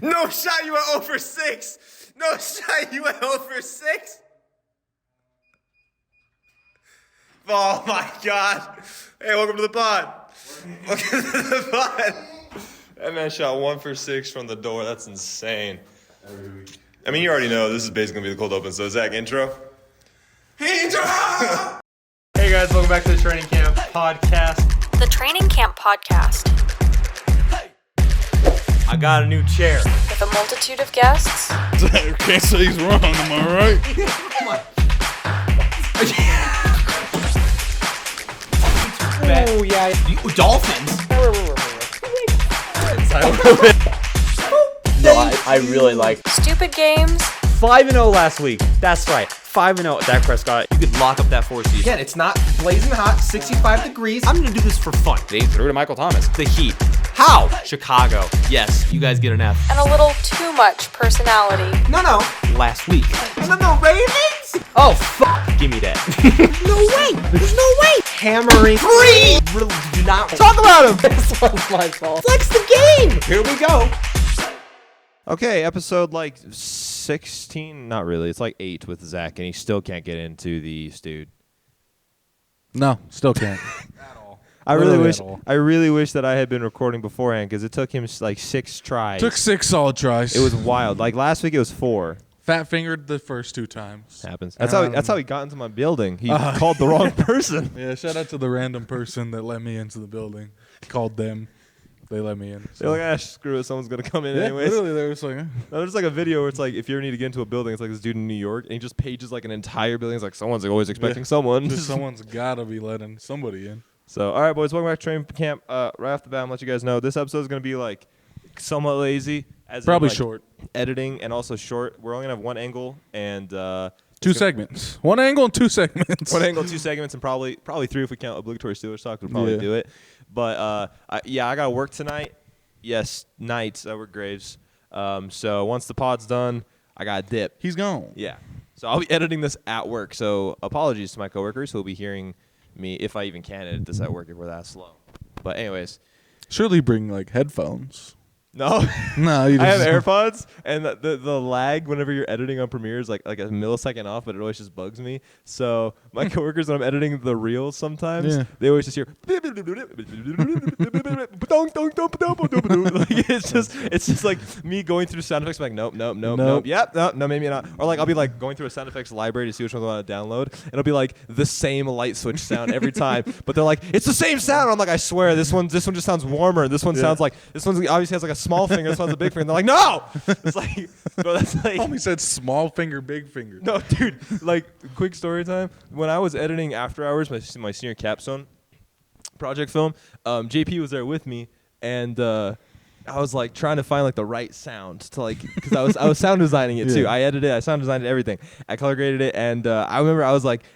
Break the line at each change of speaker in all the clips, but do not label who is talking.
No shot, you went 0 for 6. No shot, you went 0 for 6. Oh my God. Hey, welcome to the pod. Welcome to the pod. That man shot 1 for 6 from the door. That's insane. I mean, you already know this is basically going to be the cold open. So, Zach, intro. Intro!
Hey guys, welcome back to the Training Camp Podcast.
The Training Camp Podcast.
I got a new chair.
With a multitude of guests.
Can't say he's wrong, am I right?
Oh yeah, dolphins.
No, I really like.
Stupid games.
5-0 last week. That's right. 5-0 at Dak Prescott. You could lock up that 4 seed.
Again, it's not blazing hot, 65 degrees. I'm gonna do this for fun.
They threw to Michael Thomas. The Heat. How? Chicago. Yes, you guys get an F.
And a little too much personality.
No.
Last week.
No, Ravens?
Oh, fuck. Give me that.
No way. There's no way. Hammering. Free. Really, do not talk about him.
This one's my fault.
Flex the game. Here we go.
Okay, episode like 16. Not really. It's like 8 with Zach, and he still can't get into the dude.
No, still can't.
At all. I really wish that I had been recording beforehand because it took him like 6 tries.
Took 6 solid tries.
It was wild. Like last week, it was 4.
Fat fingered the first 2 times.
Happens. That's how he got into my building. He called the wrong person.
Yeah, shout out to the random person that let me into the building. Called them. They let me in. So.
They're like, screw it. Someone's going to come in
yeah,
anyways.
Literally, they were just like,
No, there's like a video where it's like, if you ever need to get into a building, it's like this dude in New York, and he just pages like an entire building. It's like, someone's always expecting someone.
Just someone's got to be letting somebody in.
So, all right, boys, welcome back to Training Camp. Right off the bat, I'm going to let you guys know, this episode is going to be like somewhat lazy.
Probably
like,
short.
Editing and also short. We're only going to have one angle and
2 segments. 1 angle and 2 segments.
1 angle, 2 segments, and probably 3 if we count obligatory Steelers talk. We'll probably do it. But, I got to work tonight. Yes, nights. We're Graves. So once the pod's done, I got to dip.
He's gone.
Yeah. So I'll be editing this at work. So apologies to my coworkers who will be hearing me, if I even can edit this at work if we're that slow. But anyways.
Surely bring like headphones.
No.
No, you just
I have AirPods, and the lag whenever you're editing on Premiere is like a millisecond off, but it always just bugs me. So my coworkers, when I'm editing the reels sometimes, they always just hear like it's just like me going through sound effects, like nope, yep, no, maybe not. Or like I'll be like going through a sound effects library to see which ones I want to download, and it'll be like the same light switch sound every time, but they're like, it's the same sound. I'm like, I swear this one just sounds warmer. This one sounds like, this one obviously has like a small finger, this one's a big finger. And they're like, no! It's like, bro, that's like.
Homie said small finger, big finger.
No, dude, like, quick story time. When I was editing After Hours, my senior capstone project film, JP was there with me, and I was like trying to find like the right sound to like, because I was sound designing it too. I edited it, I sound designed everything. I color graded it, and I don't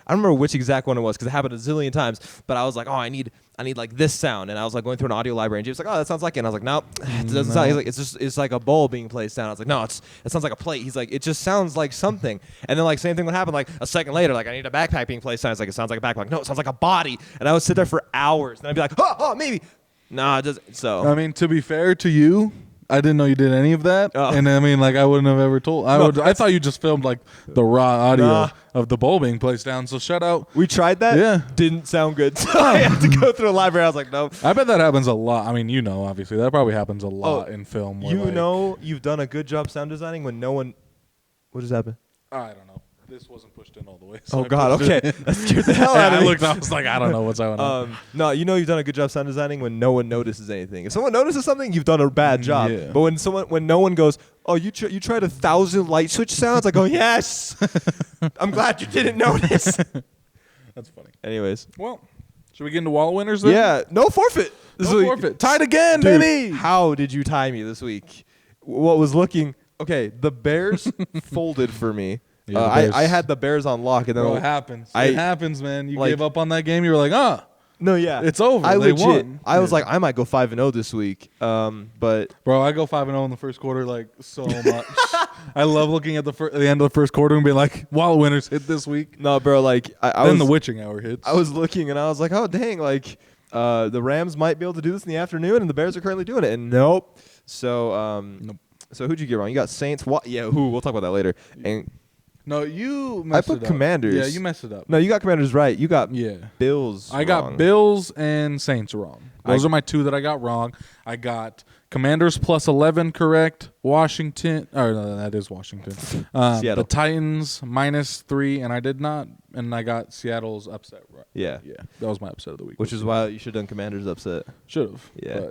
remember which exact one it was because it happened a zillion times. But I was like, oh, I need like this sound, and I was like going through an audio library, and James was like, oh, that sounds like it. And I was like, no, it doesn't sound. He's like, it's like a bowl being placed down. I was like, no, it sounds like a plate. He's like, it just sounds like something. And then like same thing would happen like a second later, like I need a backpack being placed down. It's like, it sounds like a backpack. No, it sounds like a body. And I would sit there for hours, and I'd be like, oh, maybe. No, it doesn't. So
I mean, to be fair to you, I didn't know you did any of that, and I mean, like, I wouldn't have ever told. I thought you just filmed like the raw audio of the bowl being placed down. So shout out.
We tried that.
Yeah,
didn't sound good. So I had to go through a library. I was like, nope.
I bet that happens a lot. I mean, obviously that probably happens a lot in film. Where
you've done a good job sound designing when no one. What just happened?
I don't know. This wasn't pushed in all the way. So
God. Okay. That scared the hell out of me.
I was like, I don't know what's going on.
No, you've done a good job sound designing when no one notices anything. If someone notices something, you've done a bad job.
Yeah.
But when no one goes, oh, you tried 1,000 light switch sounds, I go, yes. I'm glad you didn't notice.
That's funny.
Anyways.
Well, should we get into wall winners then?
Yeah. No forfeit.
Forfeit. Tied again,
Dude,
baby.
How did you tie me this week? What was looking okay? The Bears folded for me. Yeah, I had the Bears on lock, and then
it happens. It happens, man. You gave up on that game. You were like,
no, yeah,
it's over.
They
won.
I was like, I might go 5-0 this week. But
bro, I go 5-0 in the first quarter, like so much. I love looking at the end of the first quarter and being like, wall winners hit this week.
No, bro, like
then the witching hour hits.
I was looking and I was like, oh dang, like the Rams might be able to do this in the afternoon, and the Bears are currently doing it, and nope. So
nope.
So who'd you get wrong? You got Saints. We'll talk about that later. And
No, you messed
I
it
put
up.
Commanders.
Yeah, you messed it up.
No, you got Commanders right. You got Bills.
I got
wrong.
Bills and Saints wrong. Those are my two that I got wrong. I got Commanders plus 11 correct. Washington. Or no, that is Washington.
Seattle.
The Titans minus 3, and I did not. And I got Seattle's upset right.
Yeah.
Yeah, that was my upset of the week.
Which is why you should have done Commanders upset.
Should have.
Yeah.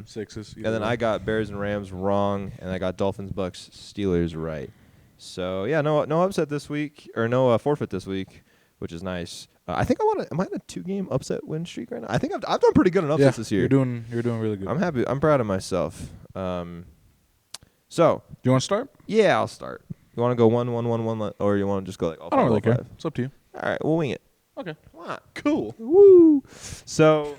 Sixes.
And then I got Bears and Rams wrong, and I got Dolphins, Bucks, Steelers right. So yeah, no upset this week, or no forfeit this week, which is nice. I think am I on a 2-game upset win streak right now? I think I've done pretty good on upsets this year.
You're doing really good.
I'm happy. I'm proud of myself. So
Do you want to start?
yeah, I'll start. You want to go 1-1-1-1, or you want to just go like all
I don't
five,
really
all
care.
five?
It's up to you.
All right, we'll wing it.
Okay.
Come on.
Cool.
Woo! So,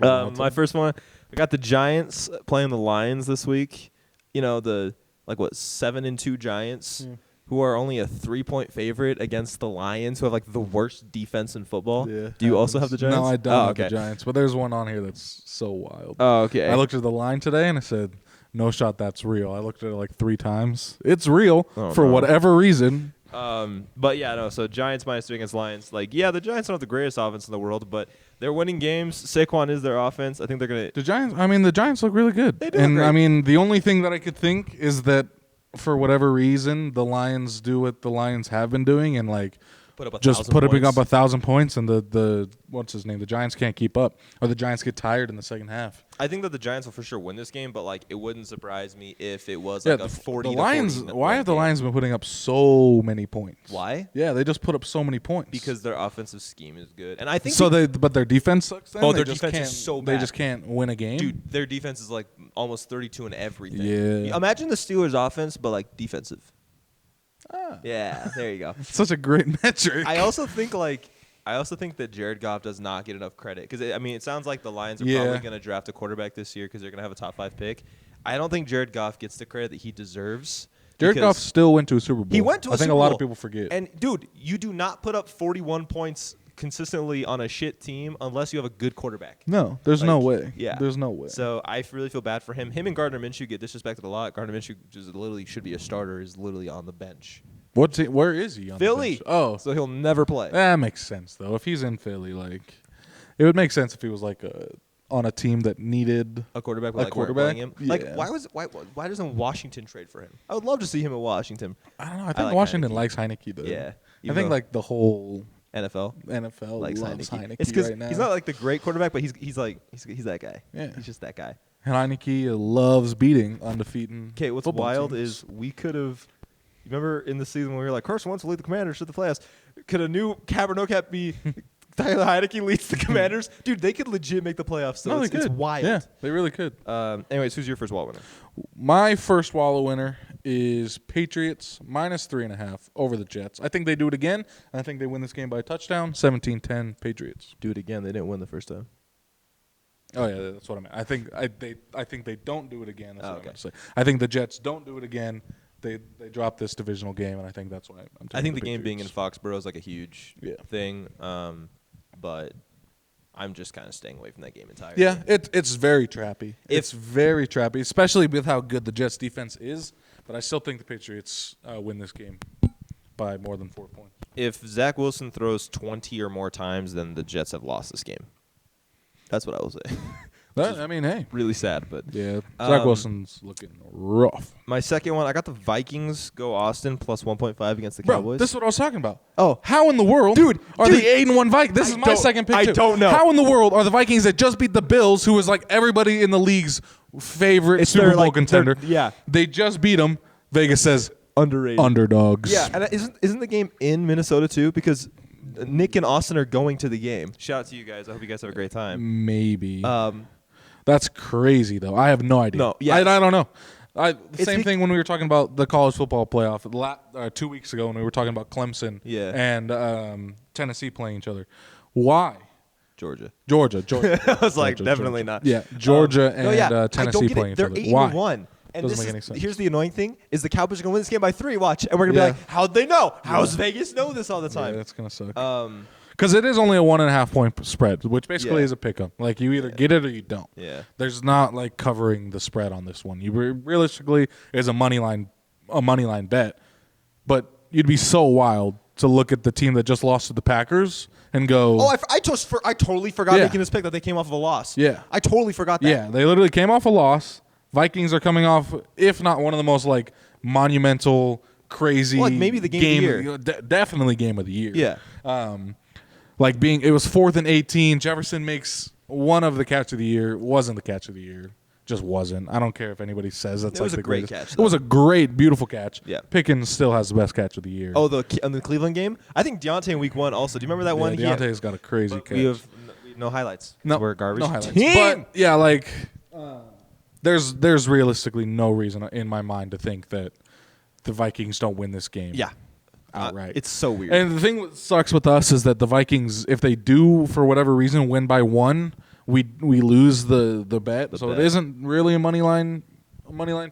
my first one, I got the Giants playing the Lions this week. You know, the 7-2 Giants, who are only a 3-point favorite against the Lions, who have like the worst defense in football.
Yeah.
Do you also have the Giants?
No, I don't
Oh,
have
okay.
the Giants. But there's one on here that's so wild.
Oh, okay.
I looked at the line today and I said, no shot that's real. I looked at it like 3 times. It's real for
no.
whatever reason.
But yeah, no. So Giants -3 against Lions. Like, yeah, the Giants don't have the greatest offense in the world, but they're winning games. Saquon is their offense. I think they're gonna.
The Giants look really good.
They do
And
look
I
great.
mean, the only thing that I could think is that for whatever reason, the Lions do what the Lions have been doing and like
Put up
just putting up
1,000
1,000 points, and the what's his name? The Giants can't keep up, or the Giants get tired in the second half.
I think that the Giants will for sure win this game, but like it wouldn't surprise me if it was like a 40.
The
to
Lions.
40
Why have the
game.
Lions been putting up so many points?
Why?
Yeah, they just put up so many points
Because their offensive scheme is good, and I think
so but their defense sucks. Then?
Oh,
They
their
just
defense is
can't-
so
They
bad.
just can't win a game.
dude, their defense is like almost 32 in everything.
Yeah.
Imagine the Steelers' offense, but like defensive. Yeah, there you go.
Such a great metric.
I also think that Jared Goff does not get enough credit because it sounds like the Lions are
Yeah.
probably going to draft a quarterback this year because they're going to have a top 5 pick. I don't think Jared Goff gets the credit that he deserves.
Jared
because
Goff still went to a Super Bowl.
He went to a
I think
Super
a lot
Bowl.
of people forget.
And dude, you do not put up 41 points consistently on a shit team unless you have a good quarterback.
no, there's no
Like,
way.
Yeah,
There's no way.
So I really feel bad for him. Him and Gardner Minshew get disrespected a lot. Gardner Minshew just literally should be a starter. Is literally on the bench.
Where is he? On the
Philly.
bench? Oh,
So he'll never play.
that makes sense though. If he's in Philly, like, it would make sense if he was like on a team that needed
A quarterback, but
A
like weren't
quarterback?
playing him. Like
Yeah.
why doesn't Washington trade for him? I would love to see him at Washington.
I don't know. I think
like
Washington
Heineke.
likes Heineke though.
Yeah,
I
even
think
though
like the whole
NFL
NFL
likes
loves
Heineke.
Heineke
It's because
right now.
he's not like the great quarterback, but he's that guy.
Yeah.
He's just that guy.
And Heineke loves beating undefeated.
Okay, what's
football
wild
teams.
is we could have. You remember in the season when we were like Carson Wentz will lead the Commanders to the playoffs? Could a new cap or no cap be Tyler Heineke leads the Commanders? Dude, they could legit make the playoffs. So
No, they
it's
could.
wild.
Yeah, they really could.
Anyways, who's your first Wall winner?
My first wallow winner is Patriots -3.5 over the Jets. I think they do it again, and I think they win this game by a touchdown. 17-10 Patriots.
Do it again. They didn't win the first time.
Oh yeah, that's what I meant. I think they don't do it again. That's what
okay.
I meant to say. I think the Jets don't do it again. They drop this divisional game, and I think that's why I'm taking
I think
the
the game being in
Patriots.
Foxborough is like a huge
Yeah.
thing. But I'm just kind of staying away from that game entirely.
Yeah, it's very trappy.
If-
It's very trappy, especially with how good the Jets defense is. But I still think the Patriots win this game by more than 4 points.
If Zach Wilson throws 20 or more times, then the Jets have lost this game. That's what I will say.
I mean, hey,
Really sad, but
yeah, Zach Wilson's looking rough.
my second one, I got the Vikings go Austin plus 1.5 against the
Bro,
Cowboys.
this is what I was talking about.
Oh.
How in the world, are the 8-1 Vikings? This
I
is my
don't-
second pick.
I
too.
don't know.
How in the world are the Vikings that just beat the Bills, who was like everybody in the league's favorite
It's
Super
their,
Bowl
like,
contender?
their- yeah.
They just beat them. Vegas says
underrated.
underdogs.
Yeah, and isn't the game in Minnesota too? Because Nick and Austin are going to the game. Shout out to you guys. I hope you guys have a great time.
Maybe. That's crazy, though. I have no idea.
No, yeah.
I don't know.
It's
Same thing when we were talking about the college football playoff 2 weeks ago when we were talking about Clemson and Tennessee playing each other. Why?
Georgia.
Georgia.
I was like,
Georgia,
definitely
Georgia.
not.
Yeah, Georgia
No, yeah. I
and
don't
Tennessee
get
playing
it.
each
They're
other.
8-1.
Why?
And
Doesn't
this
make
is,
any sense.
Here's the annoying thing: is the Cowboys are going to win this game by 3. Watch, and we're going to be
Yeah.
like, "How'd they know? How's Vegas know this all the
Yeah,
time?"
that's gonna suck. because it is only a 1.5 point spread, which basically
Yeah.
is a pick-up. Like you either get it or you don't.
Yeah.
There's not like covering the spread on this one. You realistically is a money line bet, but you'd be so wild to look at the team that just lost to the Packers and go,
Oh, I totally forgot
Yeah.
making this pick that they came off of a loss.
Yeah.
I totally forgot that.
yeah, they literally came off a loss. Vikings are coming off, if not one of the most like monumental, crazy,
Well, like, maybe the game of the year.
definitely game of the year.
Yeah.
Like it was 4th and 18. Jefferson makes one of the catch of the year. Wasn't the catch of the year. Just wasn't. I don't care if anybody says that's
It was
like
a
the
great
greatest.
catch,
It was
though.
a great, beautiful catch.
Yeah.
Pickens still has the best catch of the year.
Oh, on the Cleveland game? I think Deontay in week 1 also. Do you remember that one?
yeah, Deontay's got a crazy
But
catch.
we have no highlights.
no,
We're a garbage
no highlights.
team.
But yeah, like there's realistically no reason in my mind to think that the Vikings don't win this game.
Yeah.
Outright.
It's so weird.
And the thing that sucks with us is that the Vikings, if they do for whatever reason win by 1, we lose the bet. So
bet.
it isn't really a money line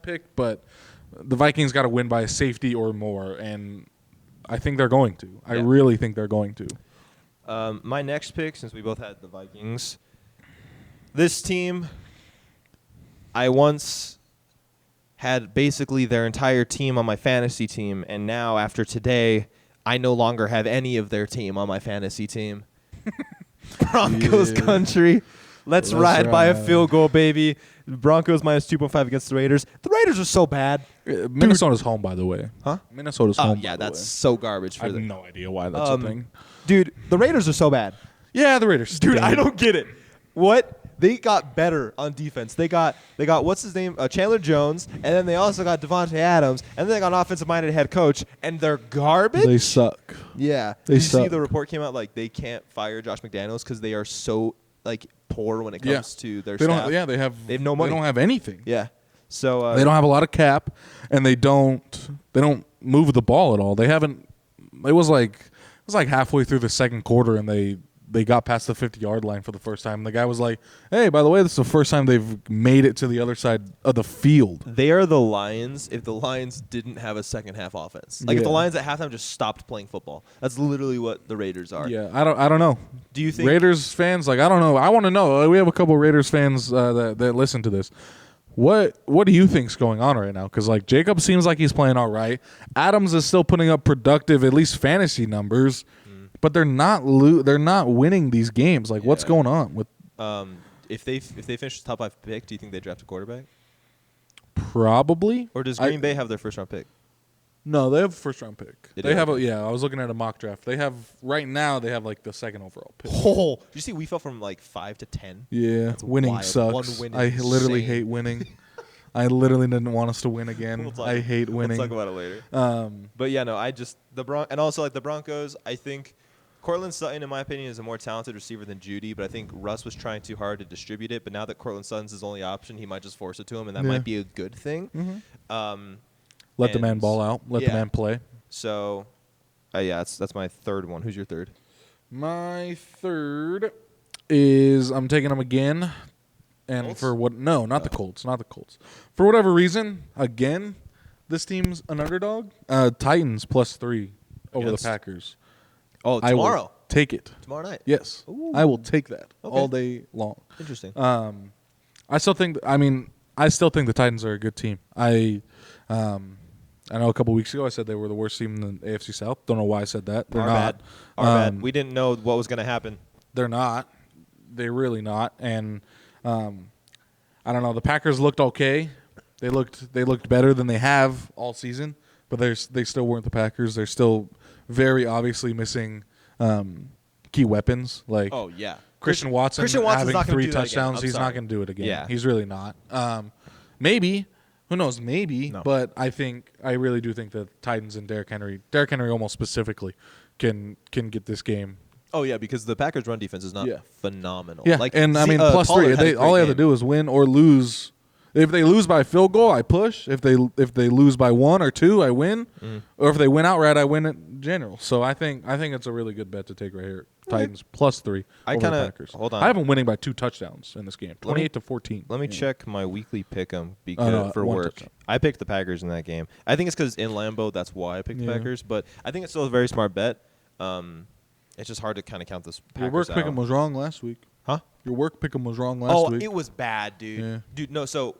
pick, but the Vikings got to win by a safety or more, and I think they're going to. I
Yeah.
really think they're going to.
My next pick, since we both had the Vikings, this team, I once had basically their entire team on my fantasy team, and now after today, I no longer have any of their team on my fantasy team. Broncos
Yeah.
country. Let's
That's
ride by a
right.
field goal, baby. Broncos minus 2.5 against the Raiders. The Raiders are so bad.
Minnesota's home, by the way.
Huh?
Minnesota's
Oh,
home.
yeah,
by the
that's
way.
so garbage
I
for
have
them.
no idea why that's a thing.
Dude, the Raiders are so bad.
Yeah, the Raiders.
Dude,
stink.
I don't get it. What? They got better on defense. They got what's his name? Chandler Jones, and then they also got Devontae Adams, and then they got an offensive-minded head coach, and they're garbage.
They suck.
Yeah.
They
Did you see
suck.
the report came out like they can't fire Josh McDaniels because they are so like poor when it
Yeah.
comes to their
They
staff.
don't. Yeah, they have
no money.
They don't have anything.
Yeah. So
They don't have a lot of cap, and they don't move the ball at all. They haven't. It was like halfway through the second quarter, and they got past the 50-yard line for the first time. The guy was like, "Hey, by the way, this is the first time they've made it to the other side of the field."
They are the Lions if the Lions didn't have a second half offense. Like if the
Yeah.
Lions at halftime just stopped playing football. That's literally what the Raiders are.
Yeah, I don't know.
Do you think
Raiders fans, like, I don't know. I want to know. We have a couple Raiders fans that listen to this. What do you think's going on right now? Because like Jacob seems like he's playing all right. Adams is still putting up productive, at least fantasy numbers, but they're not winning these games. Like, what's
Yeah.
going on with?
if they finish the top 5 pick, do you think they draft a quarterback?
Probably.
Or does Green Bay have their first round pick?
No, they have a first round pick.
They
They
do?
have I was looking at a mock draft. They have right now. They have like the second overall pick.
Oh, did you see we fell from like 5 to 10?
Yeah,
That's
winning
wild.
sucks.
One win
I
is
literally
insane.
hate winning. I literally didn't want us to win again. I hate winning.
We'll talk about it later. But yeah, no, I just and also like the Broncos. I think Cortland Sutton, in my opinion, is a more talented receiver than Judy. But I think Russ was trying too hard to distribute it. But now that Cortland Sutton's his only option, he might just force it to him, and that
Yeah.
might be a good thing.
Let the man
and-
ball out. Let the
yeah.
man play.
So, yeah, that's my third one. Who's your third?
My third is I'm taking them again. And
Colts?
for what? No, not the Colts. Not the Colts. For whatever reason, again, this team's an underdog. Titans +3 over
Against?
the Packers.
Oh,
I
tomorrow.
will take it.
Tomorrow night.
Yes,
Ooh.
I will take that
Okay.
all day long.
Interesting.
I still think. I still think the Titans are a good team. I know a couple weeks ago I said they were the worst team in the AFC South. Don't know why I said that. They're
Our
not.
bad. Our bad. We didn't know what was going to happen.
They're not. They're really not. And I don't know. The Packers looked okay. They looked better than they have all season. But they still weren't the Packers. They're still very obviously missing key weapons like
Oh, yeah.
Christian Watson
Christian Watson's
having
not gonna
3
do that again.
touchdowns.
I'm
He's
sorry.
not going to do it again.
Yeah.
He's really not. Maybe. Who knows? Maybe.
No.
But I really do think that Titans and Derrick Henry almost specifically can get this game.
Oh, yeah, because the Packers' run defense is not
Yeah.
phenomenal.
Yeah,
Like,
and I mean
Pollard
+3.
had a
All they
great
have to
game.
do is win or lose. If they lose by field goal, I push. If they lose by 1 or 2, I win. Or if they win outright, I win in general. So I think it's a really good bet to take right here. Titans +3
I
over
kinda-
the Packers.
hold on.
I have them winning by 2 touchdowns in this game, 28-14.
Let me
Yeah.
check my weekly pick'em
no,
for
1
work.
touchdown.
I picked the Packers in that game. I think it's because in Lambeau, that's why I picked the
Yeah.
Packers. But I think it's still a very smart bet. It's just hard to kind of count this.
Your
Packers
work pick'em
out.
was wrong last week.
Huh?
Your work pick'em was wrong last week.
It was bad, dude.
Yeah.
Dude, no. So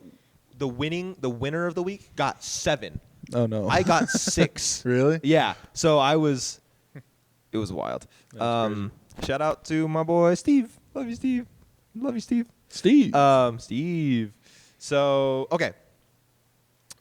the winner of the week got 7.
Oh no.
I got 6.
Really?
Yeah. So it was wild. Shout out to my boy Steve. Love you, Steve. Love you, Steve.
Steve.
Steve. So okay.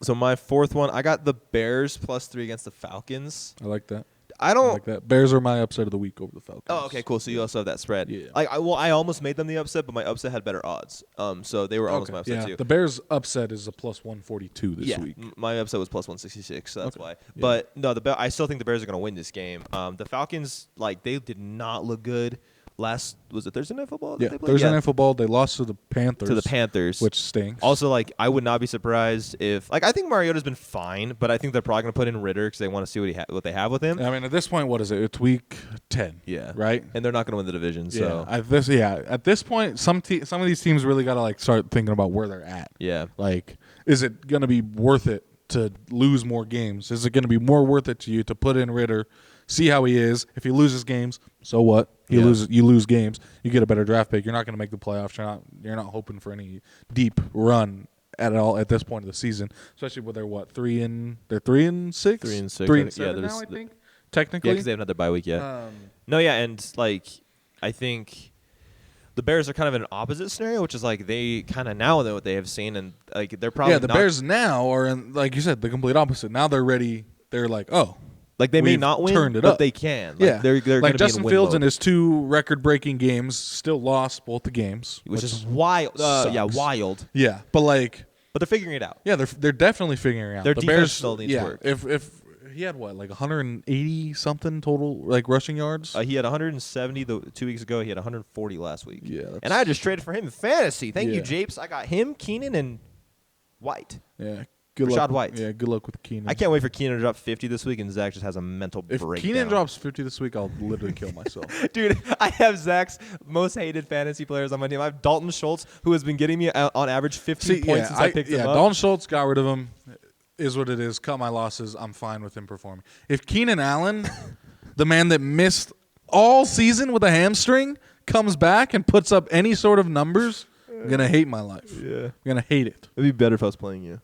So my 4th one, I got the Bears +3 against the Falcons.
I like that.
I
I
don't.
like that. Bears are my upset of the week over the Falcons.
Oh, okay, cool. So you also have that spread.
Yeah.
I almost made them the upset, but my upset had better odds. So they were almost my upset
yeah.
too.
The Bears upset is a +142 this week.
My upset was +166, so that's
Okay.
why.
Yeah.
But no, I still think the Bears are going to win this game. The Falcons, they did not look good. Was it Thursday Night Football?
Yeah,
They played?
Thursday
Yeah.
Night Football, they lost to the Panthers. Which stinks.
Also, I would not be surprised if, I think Mariota's been fine, but I think they're probably going to put in Ritter because they want to see what they have with him.
I mean, at this point, what is it? It's week 10.
Yeah.
Right?
And they're not going to win the division, so.
At this point, some of these teams really got to start thinking about where they're at.
Yeah.
Is it going to be worth it to lose more games? Is it going to be more worth it to you to put in Ritter, see how he is? If he loses games, so what? You lose games. You get a better draft pick. You're not going to make the playoffs. You're not hoping for any deep run at all at this point of the season. Especially with their 3 and 6?
3 and 6.
3 and 7
yeah,
now, I think. Technically.
Yeah, because they haven't had their bye week yet. I think the Bears are kind of in an opposite scenario, which is they kind of now know what they have seen, and they're probably
the Bears now are in, like you said, the complete opposite. Now they're ready. They're like, oh.
they may
we've
not win,
turned it
but
up.
they can.
Yeah,
they're going to
Justin
be in
Fields
win
in
mode,
his 2 record-breaking games still lost both the games,
which is wild. Yeah,
sucks.
wild.
Yeah, but
But they're figuring it out.
yeah, they're definitely figuring it out.
Their
the
defense
Bears
still needs work.
If he had 180 something total rushing yards.
He had 170 2 weeks ago. He had 140 last week.
Yeah, that's-
and I just traded for him in fantasy. Thank you,
Yeah.
Japes. I got him, Keenan, and White.
Yeah, good
Rashad
luck.
White.
Yeah, good luck with Keenan.
I can't wait for Keenan to drop 50 this week, and Zach just has a mental
If
breakdown.
Keenan drops 50 this week, I'll literally kill myself.
Dude, I have Zach's most hated fantasy players on my team. I have Dalton Schultz, who has been getting me on average 15 points since I picked him up.
Dalton Schultz got rid of him. Is what it is. Cut my losses. I'm fine with him performing. If Keenan Allen, the man that missed all season with a hamstring, comes back and puts up any sort of numbers, I'm gonna hate my life.
Yeah.
I'm gonna hate it.
It'd be better if I was playing you.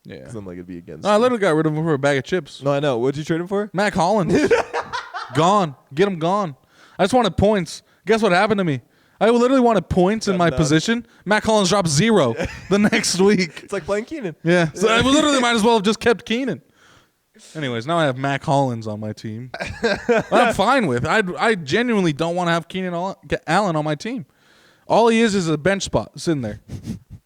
Yeah.
Because I'm it'd be against
No, I
you.
literally got rid of him for a bag of chips.
No, I know. What'd you trade him for?
Mac Hollins. Gone. Get him gone. I just wanted points. Guess what happened to me? I literally wanted points in my
none.
position. Mac Hollins dropped 0 the next week.
It's like playing Keenan.
Yeah. So I literally might as well have just kept Keenan. Anyways, now I have Mac Hollins on my team. I'm fine with. I genuinely don't want to have Keenan Allen on my team. All he is a bench spot sitting there,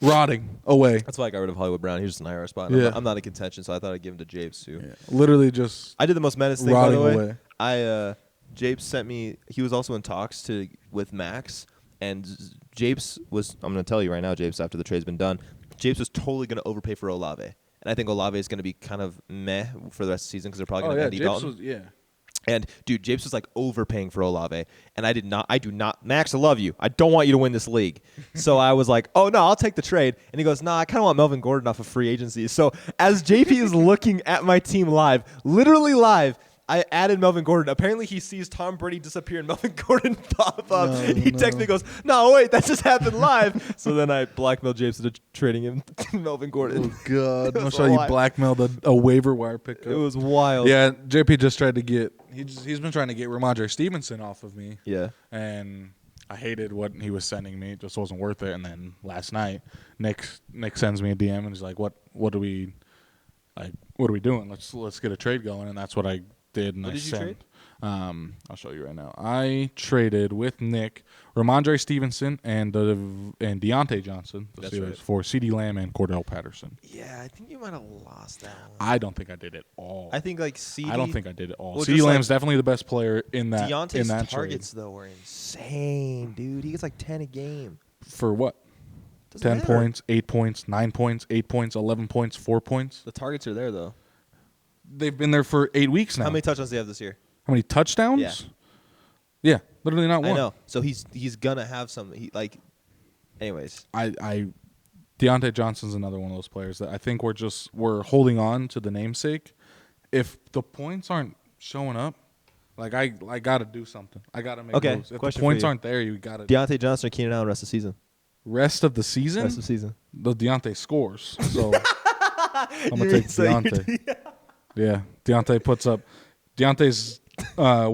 rotting away.
That's why I got rid of Hollywood Brown. He's just an IR spot.
Yeah.
I'm not in contention, so I thought I'd give him to Japes too.
Yeah. Literally just.
I did the most menace thing, by the
Rotting
way.
away.
Japes sent me. He was also in talks with Max, and Japes was. I'm going to tell you right now, Japes. After the trade's been done, Japes was totally going to overpay for Olave, and I think Olave is going to be kind of meh for the rest of the season because they're probably going to Andy Dalton. And dude, Japes was overpaying for Olave, and I do not. Max, I love you. I don't want you to win this league. So I was like, oh no, I'll take the trade. And he goes, nah, I kind of want Melvin Gordon off of free agency. So as JP is looking at my team live, literally live, I added Melvin Gordon. Apparently he sees Tom Brady disappear and Melvin Gordon pop up. He texts me, goes, no, wait, that just happened live. So then I blackmailed Japes into trading him to Melvin Gordon.
Oh God!
It
I'm
was
sure you
wild.
blackmailed a waiver wire pickup.
It was wild.
Yeah, JP just tried to get. He's been trying to get Ramondre Stevenson off of me.
Yeah.
And I hated what he was sending me. It just wasn't worth it. And then last night, Nick sends me a DM and he's like, "What are we doing? Let's get a trade going." And that's what I did. And
What
I
did you
sent.
trade?
I'll show you right now. I traded with Nick Ramondre Stevenson and Deontay Johnson, the
That's
Steelers,
right.
for CeeDee Lamb and Cordell Patterson.
Yeah, I think you might have lost that one.
I don't think I did it all.
I think CD.
I don't think I did it all.
Well,
CeeDee
just
Lamb's definitely the best player in that.
Deontay's
in that
targets
trade.
though were insane, dude. He gets 10 a game.
For what?
Doesn't
10
matter.
points, 8 points, 9 points, 8 points, 11 points, 4 points.
The targets are there though.
They've been there for 8 weeks now.
How many touchdowns do they have this year?
How many touchdowns?
Yeah.
Yeah, literally not one.
I know. So he's gonna have some. Anyways.
Deontay Johnson's another one of those players that I think we're holding on to the namesake. If the points aren't showing up, Like I got to do something. I got to make
Okay,
moves. If the
question for
points
you.
aren't there, you got to.
Deontay Johnson or Keenan Allen rest of the season?
Rest of the season, the Deontay scores. So I'm gonna take Deontay. Yeah, Deontay puts up. Deontay's I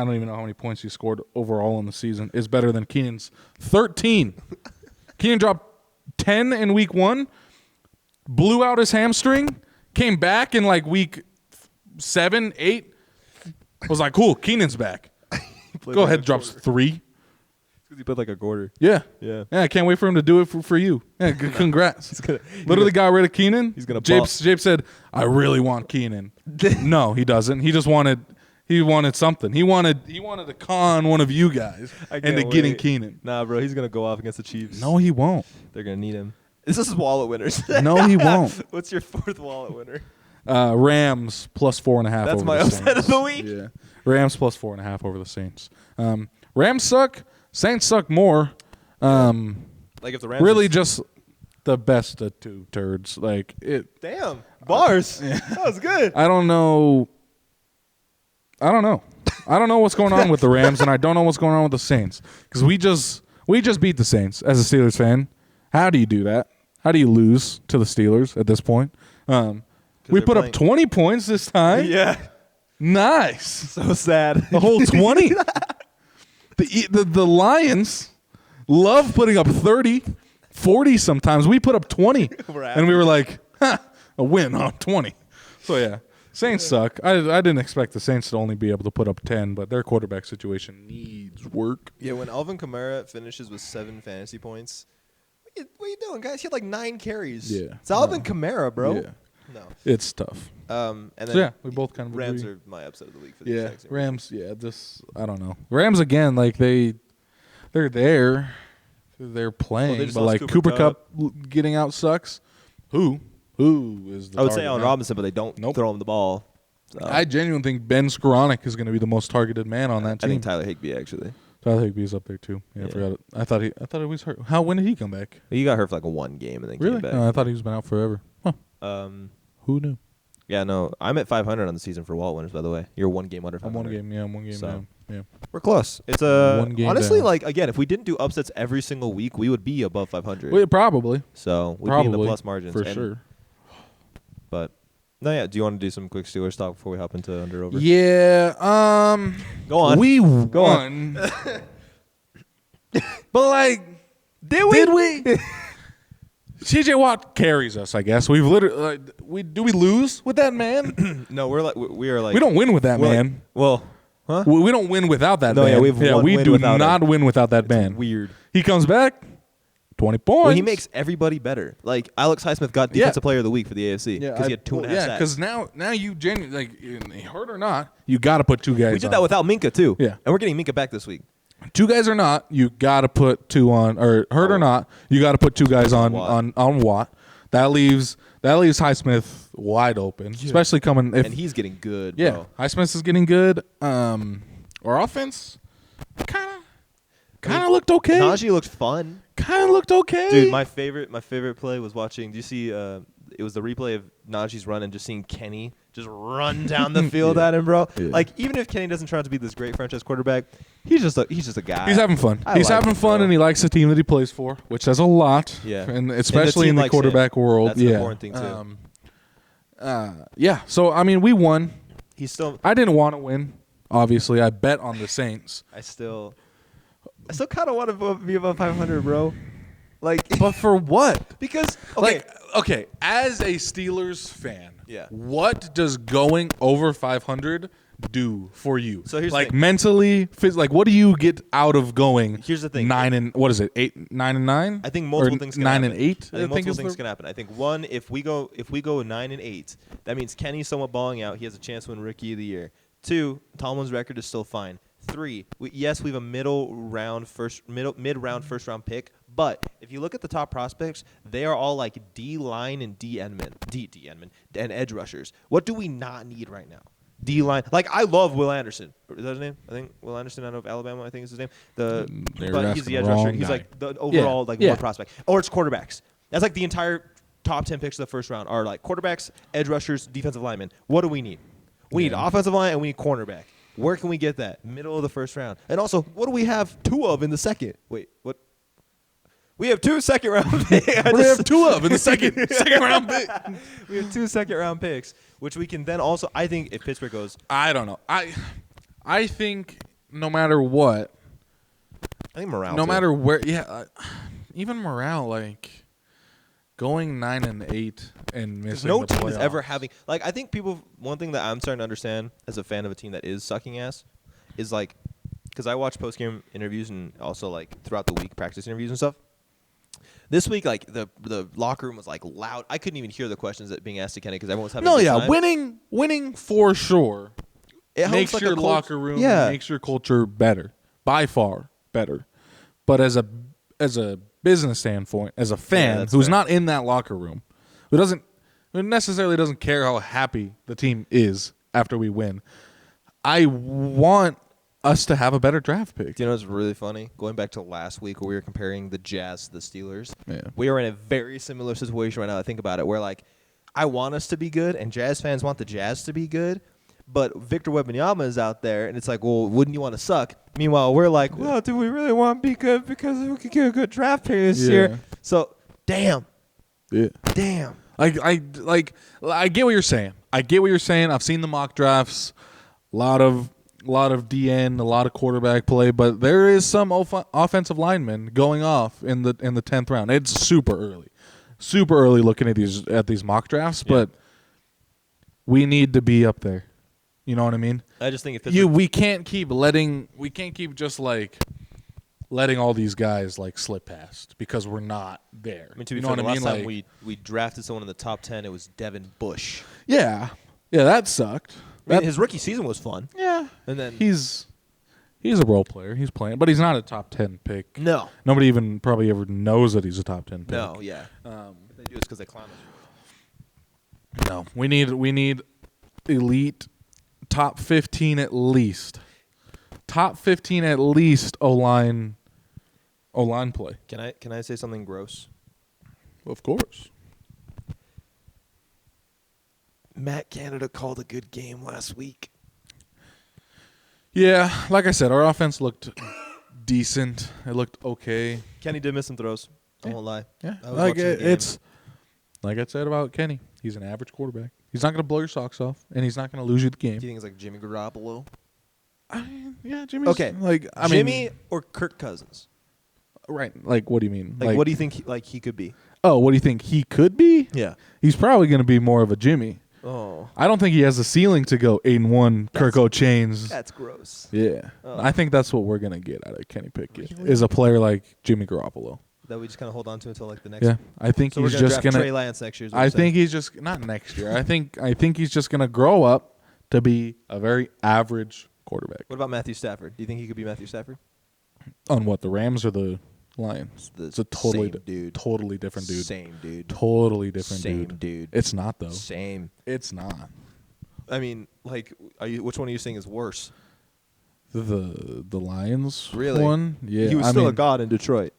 don't even know how many points he scored overall in the season. Is better than Keenan's 13. Keenan dropped 10 in week 1, blew out his hamstring, came back in like week 7, 8. I was like, cool, Keenan's back. Go ahead, drops 3.
He played like a quarter.
Yeah.
Yeah.
I can't wait for him to do it for you. Yeah, congrats. Literally got rid of Keenan.
He's gonna
Jape said, I really want Keenan. No, he doesn't. He just wanted something. He wanted to con one of you guys into getting Keenan.
Nah, bro, he's gonna go off against the Chiefs.
No, he won't.
They're gonna need him. This is wallet winners.
No, he won't.
What's your 4th wallet winner?
Rams plus 4.5.
That's
over
my
the
upset
Saints.
of the week.
Yeah, Rams plus 4.5 over the Saints. Rams suck. Saints suck more.
Like if the Rams
Really, just the best of two turds. Like it.
damn bars. That was good.
I don't know. I don't know what's going on with the Rams, and I don't know what's going on with the Saints because we just beat the Saints as a Steelers fan. How do you do that? How do you lose to the Steelers at this point? We put up 20 points this time.
Yeah.
Nice.
So sad.
The whole 20. The Lions love putting up 30, 40 sometimes. We put up 20. And we were like, a win on 20. So, yeah. Saints suck. I didn't expect the Saints to only be able to put up 10, but their quarterback situation needs work.
Yeah, when Alvin Kamara finishes with 7 fantasy points, what are you doing, guys? He had like 9 carries.
Yeah.
It's Alvin Kamara, bro.
Yeah.
No.
It's tough.
And then
So, yeah, we both kind of
Rams
agree.
are my upset of the week for the
Yeah,
exact same
Rams. Yeah, I don't know. Rams again, like they're there, they're playing,
just
but
lost
like
Cooper
Cooper Kupp getting out sucks. Who is the?
I would say
target
Allen
now?
Robinson, but they don't throw him the ball. So.
I genuinely think Ben Skoranek is going to be the most targeted man on that
I
team.
think Tyler Higbee actually.
Tyler Higbee's up there too. Yeah, I forgot it. I thought he was hurt. When did he come back?
He got hurt for like a 1 game and then
Really?
came back.
No, I thought he's been out forever. Huh. Who knew?
Yeah, no, I'm at 500 on the season for Walt winners. By the way, you're 1 game under 500.
I'm 1 game. Yeah, I'm 1 game
So.
down. Yeah.
We're close. It's
1 game
honestly
down.
like again, if we didn't do upsets every single week, we would be above 500.
Well, probably.
So we'd
Probably
be in the plus margins
for sure.
But no, yeah. Do you want to do some quick Steelers talk before we hop into under over?
Yeah.
Go on.
We
Go
won. But like, did we? CJ Watt carries us, I guess. We've literally we lose with that man?
No, we are like
We don't win with that
we're like-
man.
well, huh?
We don't win without that
No,
man.
yeah, we have one
we
win
do
without
not
him.
win without that man.
Weird.
He comes back, 20 points.
Well, he makes everybody better. Like Alex Highsmith got defensive player of the week for the AFC because he had 2.5
Yeah,
sacks.
because now you genuinely hurt or not, you got to put 2 guys.
We did
on.
that without Minka too.
Yeah.
and we're getting Minka back this week.
2 guys or not, you got to put 2 on. Or hurt or not, you got to put 2 guys on Watt. That leaves Highsmith wide open, especially coming if
And he's getting good.
yeah.
Bro.
Highsmith is getting good. Our offense kind of looked okay.
Najee looked fun.
Kind of looked okay.
Dude, my favorite play was watching. Do you see? It was the replay of Najee's run and just seeing Kenny just run down the field at him, bro.
Yeah.
Like even if Kenny doesn't try out to be this great franchise quarterback, he's just a guy.
He's having fun.
I
He's
like
having
him,
fun,
bro.
and he likes the team that he plays for, which says a lot.
Yeah.
and especially in
team
the
likes
quarterback
him.
world.
That's an
yeah,
important thing, too.
Yeah. So I mean, we won.
He's still.
I didn't want to win. Obviously, I bet on the Saints.
I still kind of want to be above 500, bro. Like,
But for what?
because okay,
Okay, as a Steelers fan,
Yeah.
what does going over 500 do for you?
So here's the
like
thing.
mentally, what do you get out of going?
Here's the thing.
9 and what is it? 9 and 9?
I think multiple
Or
things can
9
happen.
and 8.
I think multiple things can happen. I think one, if we go 9 and 8, that means Kenny's somewhat balling out. He has a chance to win Rookie of the Year. 2, Tomlin's record is still fine. 3, yes, we have a mid-round first round pick, but if you look at the top prospects, they are all like D-line and D-endman and edge rushers. What do we not need right now? D-line. Like, I love Will Anderson. Is that his name? I think Will Anderson out of Alabama, I think is his name.
They're
But he's the edge
asking the
rusher.
wrong
He's
guy.
like the overall
Yeah.
one prospect. Or it's quarterbacks. That's like the entire top 10 picks of the first round are like quarterbacks, edge rushers, defensive linemen. What do we need? We need offensive line and we need cornerback. Where can we get that? Middle of the first round. And also, what do we have 2 of in the second? Wait, what? We have 2 second-round picks.
We have 2 of in the second round pick.
We have 2 second-round picks, which we can then also. I think if Pittsburgh goes,
I don't know. I think no matter what,
I think morale.
no
too.
matter where, even morale, like going 9-8 and missing
no
the
team is
playoffs.
ever having like. I think people. One thing that I'm starting to understand as a fan of a team that is sucking ass is like, because I watch post-game interviews and also like throughout the week practice interviews and stuff. This week, like the locker room was like loud. I couldn't even hear the questions that being asked to Kenny because everyone was having.
No,
a good
yeah,
time.
winning for sure.
It
Makes
helps, like,
your
a
locker room,
Yeah,
makes your culture better, by far better. But as a business standpoint, as a fan
that's
who's
fair.
not in that locker room, who necessarily doesn't care how happy the team is after we win, I want us to have a better draft pick.
Do you know what's really funny? Going back to last week where we were comparing the Jazz to the Steelers.
Yeah.
We are in a very similar situation right now. I think about it, where like I want us to be good, and Jazz fans want the Jazz to be good. But Victor Wembanyama is out there, and it's like, well, wouldn't you want to suck? Meanwhile, we're like, well, do we really want to be good because we could get a good draft pick this year? So, damn.
Yeah.
Damn.
I get what you're saying. I've seen the mock drafts, a lot of DN, a lot of quarterback play, but there is some offensive linemen going off in the 10th round. It's super early looking at these mock drafts, but we need to be up there. You know what I mean?
I just think if
We can't keep just like letting all these guys like slip past because we're not there.
I mean, to be
you know
fair,
what
the
I mean?
last time
Like,
we drafted someone in the top 10, it was Devin Bush.
yeah, that sucked.
I mean, his rookie season was fun.
Yeah,
And then
he's a role player. He's playing, but he's not a top 10 pick.
no.
Nobody even probably ever knows that he's a top 10 pick.
No, yeah. If they do, it's because they clown us.
No, we need elite top 15 at least. Top 15 at least O-line play.
Can I say something gross?
Of course.
Matt Canada called a good game last week.
Yeah, like I said, our offense looked decent. It looked okay.
Kenny did miss some throws. I won't lie.
Yeah,
I was
like
watching the game.
it's like I said about Kenny. He's an average quarterback. He's not going to blow your socks off, and he's not going to lose you the game.
Do you think it's like Jimmy Garoppolo?
Yeah, Jimmy's
Okay.
Like
Jimmy or Kirk Cousins?
right? Like, what do you mean?
Like what do you think he could be?
Oh, what do you think he could be?
Yeah.
He's probably going to be more of a Jimmy.
Oh,
I don't think he has the ceiling to go 8-1 Kirk O'Chains.
that's gross.
Yeah,
Oh.
I think that's what we're going to get out of Kenny Pickett is a player like Jimmy Garoppolo.
That we just kind of hold on to until like the next.
Yeah, I think
So
he's
we're gonna
just
draft
going
Trey
to.
Lance next year. is what
I
you're saying.
think he's just not next year. I think he's just going to grow up to be a very average quarterback.
What about Matthew Stafford? Do you think he could be Matthew Stafford?
On what, the Rams or the Lions?
The
It's a totally
same dude.
totally different dude.
Same dude.
Totally different
Same
dude.
dude.
It's not though.
Same.
It's not.
I mean, like, which one are you saying is worse?
The Lions
Really?
one? Yeah.
He was
I
still a
mean,
god in Detroit.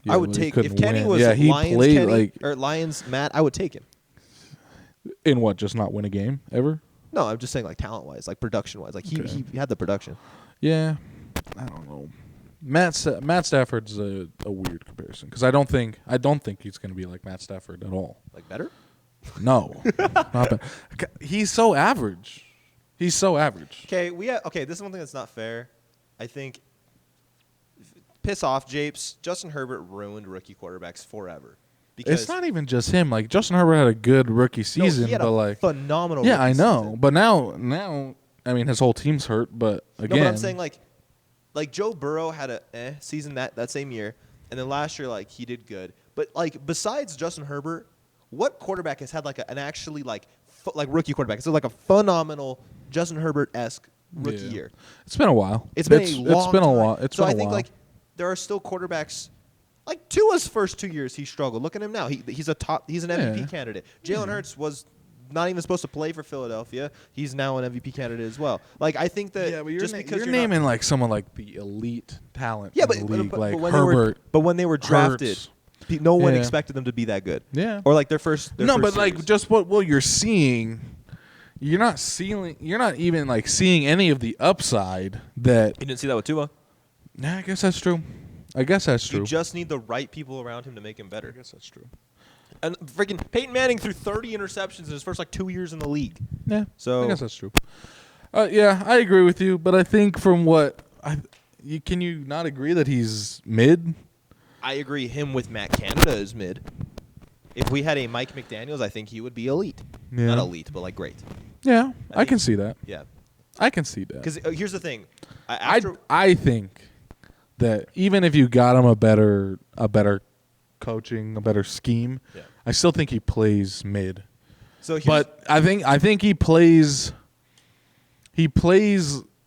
yeah,
I would
but he
take if
couldn't
Kenny
win.
was
Yeah, he
Lions
played
Kenny
like
or Lions Matt. I would take him.
in what? Just not win a game ever?
No, I'm just saying like talent wise, like production wise, like he had the production.
Yeah. I don't know. Matt Stafford's a weird comparison because I don't think he's going to be like Matt Stafford at all.
Like better?
No, not bad. He's so average. He's so average.
Okay, this is one thing that's not fair. I think piss off, Japes. Justin Herbert ruined rookie quarterbacks forever. Because
It's not even just him. Like Justin Herbert had a good rookie season,
he had
but
a
like
phenomenal.
yeah, I
rookie
know.
season.
But now, I mean, his whole team's hurt. But again,
No, but I'm saying like Joe Burrow had a season that same year, and then last year like he did good. But like besides Justin Herbert, what quarterback has had like an actually like rookie quarterback? So like a phenomenal Justin Herbert-esque rookie
Yeah.
year.
it's been a while.
It's been a long
It's been
time.
a while. It's
so
been
I
a
think
while.
like there are still quarterbacks. Like Tua's first 2 years, he struggled. Look at him now. He's an MVP
Yeah.
candidate. Jalen Hurts was not even supposed to play for Philadelphia. He's now an MVP candidate as well. Like I think that
yeah, but
just because
you're
not-
naming like someone like the elite talent.
Yeah,
in
but,
the
but,
league,
but,
like
when
Herbert.
when they were drafted,
Hurts.
no one
Yeah.
expected them to be that good.
Yeah.
Or like their first.
No, but
series.
like just what you're seeing, you're not even like seeing any of the upside that.
You didn't see that with Tua.
Nah, I guess that's true.
You just need the right people around him to make him better. I guess that's true. And freaking Peyton Manning threw 30 interceptions in his first 2 years in the league.
Yeah,
so
I guess that's true. Yeah, I agree with you, but I think from what can you not agree that he's mid?
I agree. Him with Matt Canada is mid. If we had a Mike McDaniels, I think he would be elite.
Yeah.
Not elite, but great.
Yeah, I can see that.
Yeah,
I can see that.
because here's the thing.
I think that even if you got him a better coaching, a better scheme, I still think he plays mid. But I think he plays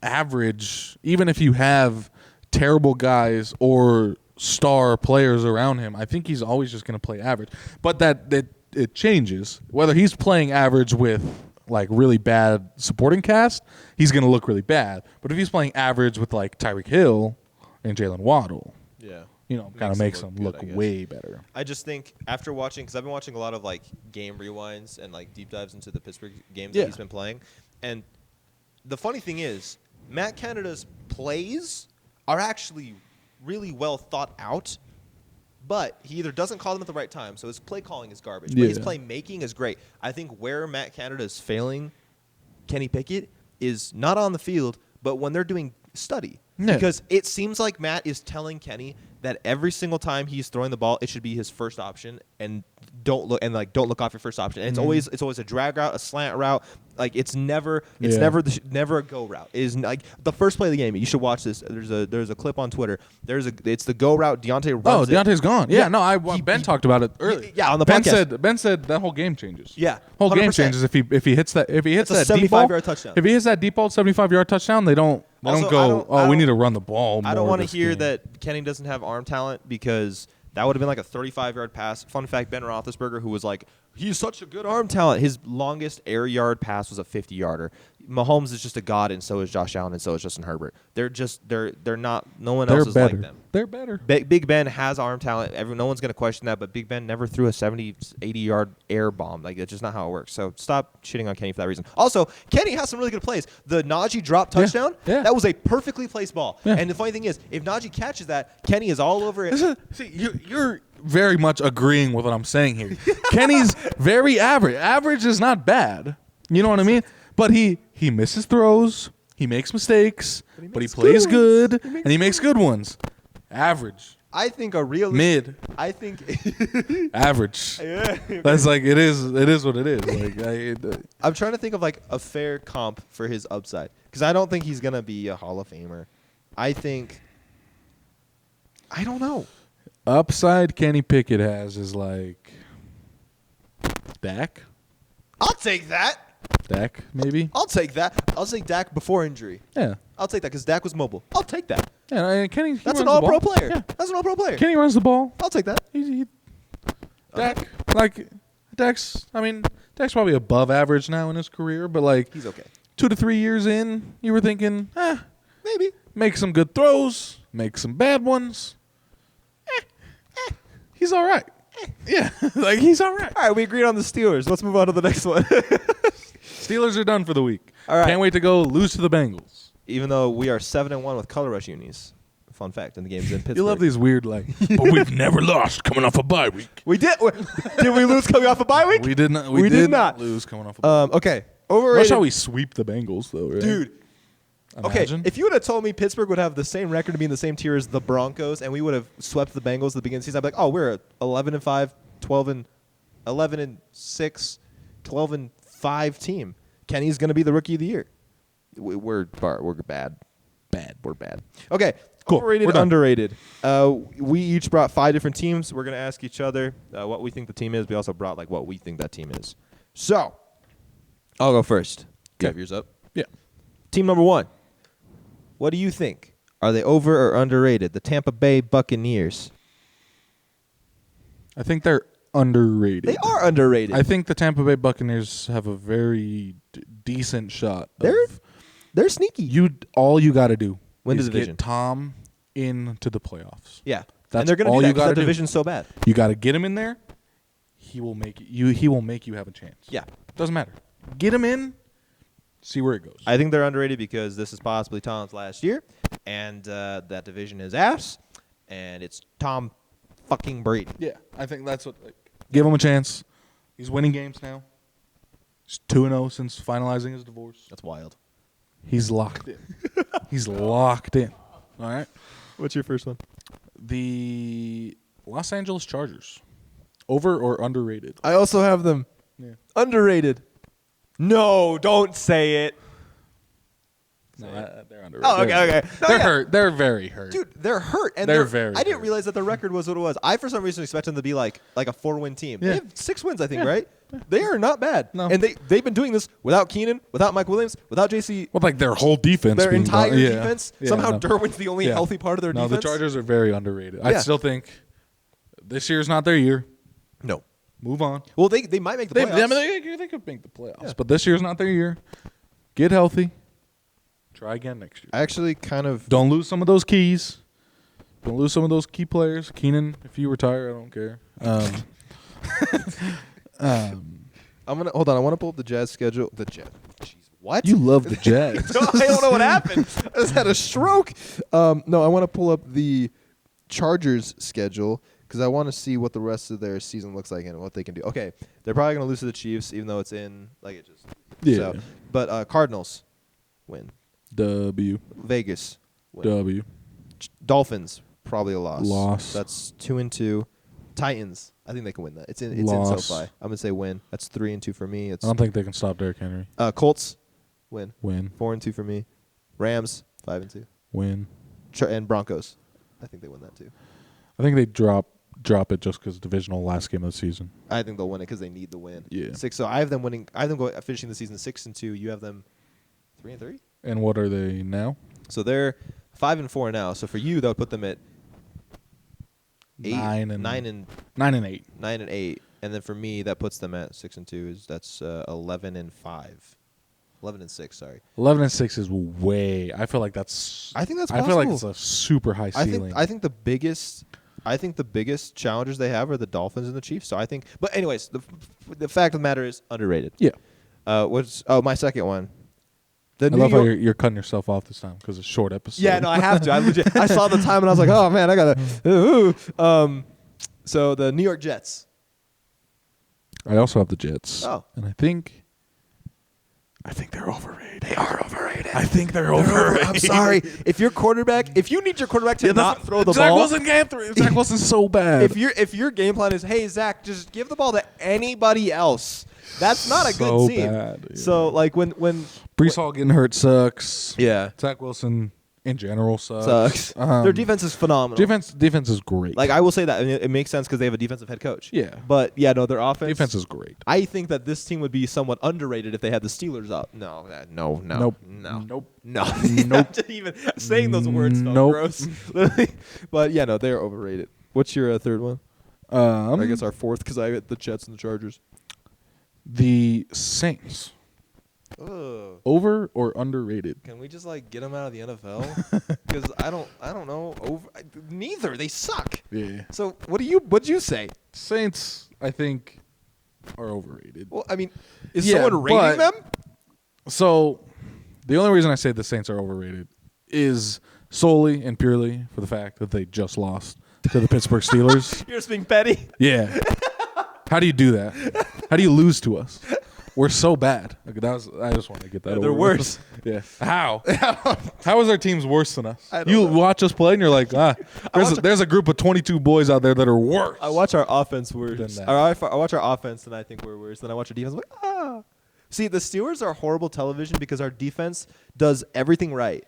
average even if you have terrible guys or star players around him. I think he's always just going to play average. But that it changes. Whether he's playing average with like really bad supporting cast, he's going to look really bad. But if he's playing average with like Tyreek Hill and Jalen Waddle, kind of makes him look way better.
I just think after watching, because I've been watching a lot of like game rewinds and like deep dives into the Pittsburgh games that he's been playing, and the funny thing is Matt Canada's plays are actually really well thought out, but he either doesn't call them at the right time, so his play calling is garbage, but his play making is great. I think where Matt Canada is failing Kenny Pickett is not on the field, but when they're doing study.
Yeah.
Because it seems like Matt is telling Kenny that every single time he's throwing the ball, it should be his first option, and don't look off your first option. And it's always a drag route, a slant route. Like it's never a go route. It is like the first play of the game. You should watch this. There's a clip on Twitter. It's the go route. Deontay runs.
Deontay's gone. Yeah, no, Ben talked about it earlier.
Yeah, on the podcast.
Ben said that whole game changes.
Yeah,
whole
100%.
game changes if he hits that deep ball.
75-yard touchdown.
If he hits that deep ball 75-yard touchdown, they don't go. We need to run the ball.
I don't want to hear that Kenny doesn't have arm talent, because that would have been like a 35-yard pass. Fun fact, Ben Roethlisberger, who was like, he's such a good arm talent, his longest air yard pass was a 50-yarder. Mahomes is just a god, and so is Josh Allen, and so is Justin Herbert. They're not, no one else is like them.
They're better.
Big Ben has arm talent. No one's going to question that, but Big Ben never threw a 70, 80-yard air bomb. Like, that's just not how it works. So stop shitting on Kenny for that reason. Also, Kenny has some really good plays. The Najee drop touchdown, that was a perfectly placed ball. Yeah. And the funny thing is, if Najee catches that, Kenny is all over it.
You're very much agreeing with what I'm saying here. Kenny's very average. Average is not bad. You know what I mean? But he misses throws. He makes mistakes. But he plays good. And he makes good ones. Average.
I think a real
mid.
I think
average. Yeah. That's like it is what it is. Like
I'm trying to think of like a fair comp for his upside, because I don't think he's gonna be a Hall of Famer. I don't know.
Upside Kenny Pickett has is like Dak.
I'll take that.
Dak, maybe.
I'll take that. I'll take Dak before injury.
Yeah.
I'll take that because Dak was mobile. I'll take that.
Yeah, Kenny.
That's an all-pro player. Yeah. That's an all-pro player.
Kenny runs the ball.
I'll take that.
Dak, Dak's probably above average now in his career, but like
he's okay.
2 to 3 years in, you were thinking,
maybe
make some good throws, make some bad ones. He's all right. Yeah, like he's all right.
All right, we agreed on the Steelers. Let's move on to the next one.
Steelers are done for the week.
All right.
Can't wait to go lose to the Bengals.
Even though we are 7-1 with color rush unis. Fun fact, in the games in Pittsburgh.
You love these weird but we've never lost coming off a bye week.
We did. Did we lose coming off a bye week?
We did not. We did not lose coming off a bye week.
Okay. Overrated.
That's how we sweep the Bengals, though, right?
Dude.
Imagine.
Okay, if you would have told me Pittsburgh would have the same record and be in the same tier as the Broncos, and we would have swept the Bengals at the beginning of the season, I'd be like, oh, we're 11-5, 11-6, 12-5 team. Kenny's going to be the rookie of the year. We're bad. We're bad. Okay.
Cool.
Overrated, underrated. We each brought 5 different teams. We're going to ask each other what we think the team is. We also brought like what we think that team is. So, I'll go first. You have yours up?
Yeah.
Team number 1. What do you think? Are they over or underrated? The Tampa Bay Buccaneers.
I think they're underrated.
They are underrated.
I think the Tampa Bay Buccaneers have a very decent shot.
They're sneaky.
All you got to do
Win the
is
division.
get Tom into the playoffs.
Yeah.
That's
and they're going to
all
do that
you
because
gotta
that
do.
division's so bad.
You got to get him in there. He will make you have a chance.
Yeah.
Doesn't matter. Get him in. See where it goes.
I think they're underrated because this is possibly Tom's last year, and that division is ass, and it's Tom fucking Brady.
Yeah, I think that's what. Like, give him a chance. He's winning games now. He's 2-0 since finalizing his divorce.
That's wild.
He's locked in. He's locked in. All right.
What's your first one?
The Los Angeles Chargers. Over or underrated?
I also have them underrated. No, don't say it.
No, they're underrated.
Oh, okay. No,
They're
yeah.
hurt. They're very hurt.
Dude, they're hurt. And
They're very
I didn't
hurt.
realize that the record was what it was. I, for some reason, expected them to be like a 4-win team.
Yeah.
They have 6 wins, I think, right? They are not bad.
No.
And they've been doing this without Keenan, without Mike Williams, without JC.
Well, like their whole defense.
Their
being
entire
gone. Yeah.
defense.
Yeah,
Somehow
no.
Derwin's the only healthy part of their
no,
defense.
the Chargers are very underrated. I
Yeah.
still think this year's not their year.
No.
Move on.
Well, they might make the playoffs.
They could make the playoffs, but this year's not their year. Get healthy. Try again next year.
I actually kind of
Don't lose some of those keys. Don't lose some of those key players. Keenan, if you retire, I don't care.
I'm gonna hold on. I want to pull up the Jazz schedule. The Jazz. Jeez, what?
You love the Jazz.
No, I don't know what happened. I just had a stroke. No, I want to pull up the Chargers schedule because I want to see what the rest of their season looks like and what they can do. Okay, they're probably gonna lose to the Chiefs, even though it's in like it just.
Yeah.
So, but Cardinals win.
W.
Vegas win.
W.
Dolphins probably a loss.
Loss.
That's 2-2. Titans. I think they can win that. It's in
Loss.
SoFi. I'm gonna say win. That's 3-2 for me. It's
I don't think they can stop Derrick Henry.
Colts win.
Win.
4-2 for me. Rams 5-2.
Win.
And Broncos. I think they win that too.
I think they drop it just because divisional last game of the season.
I think they'll win it because they need the win.
Yeah.
6. So I have them winning. I have them finishing the season 6-2. You have them 3-3.
And what are they now?
So they're 5-4 now. So for you, that would put them at
9 and
8.
9-8.
And then for me, that puts them at 6-2. That's 11-5. 11-6. Sorry.
11-6 is way. I feel like that's.
I think that's
I feel like
possible.
it's a super high ceiling.
I think the biggest challengers they have are the Dolphins and the Chiefs. So I think. But anyways, the fact of the matter is underrated.
Yeah.
My second one.
I love how you're cutting yourself off this time because it's a short episode.
Yeah, no, I have to. I saw the time and I was like, oh man, I gotta. So the New York Jets.
I also have the Jets.
Oh.
And I think they're overrated. They are overrated. I think they're overrated.
I'm sorry. If you need your quarterback to not throw the
Zach
ball.
Zach Wilson's so bad.
If your game plan is, hey Zach, just give the ball to anybody else. That's not a good team.
Bad, yeah.
So like when
Brees Hall getting hurt sucks.
yeah
Zach Wilson in general sucks.
Their defense is phenomenal.
Defense is great.
Like I will say that it makes sense because they have a defensive head coach.
Yeah.
But yeah, no, their offense.
Defense is great.
I think that this team would be somewhat underrated if they had the Steelers up. No.
Nope.
No.
Nope.
Nope. Just even saying those words felt
Nope.
gross. But yeah, no, they're overrated. What's your third one? I guess our fourth because I got the Jets and the Chargers.
The Saints.
Ugh.
Over or underrated?
Can we just like get them out of the NFL? Because I don't know. Neither. They suck.
Yeah.
So what'd you say?
Saints, I think, are overrated.
Well, I mean, is
Yeah,
someone rating them?
So, the only reason I say the Saints are overrated is solely and purely for the fact that they just lost to the Pittsburgh Steelers.
You're just being petty.
Yeah. How do you do that? How do you lose to us? We're so bad. Okay, I just want to get that over.
They're
with.
worse.
Yeah. How? How is our teams worse than us?
I don't
You
know.
watch us play and you're like, there's a group of 22 boys out there that are worse.
I watch our offense worse.
Than that.
I watch our offense and I think we're worse. Then I watch our defense. I'm like, ah. See, the Steelers are horrible television because our defense does everything right,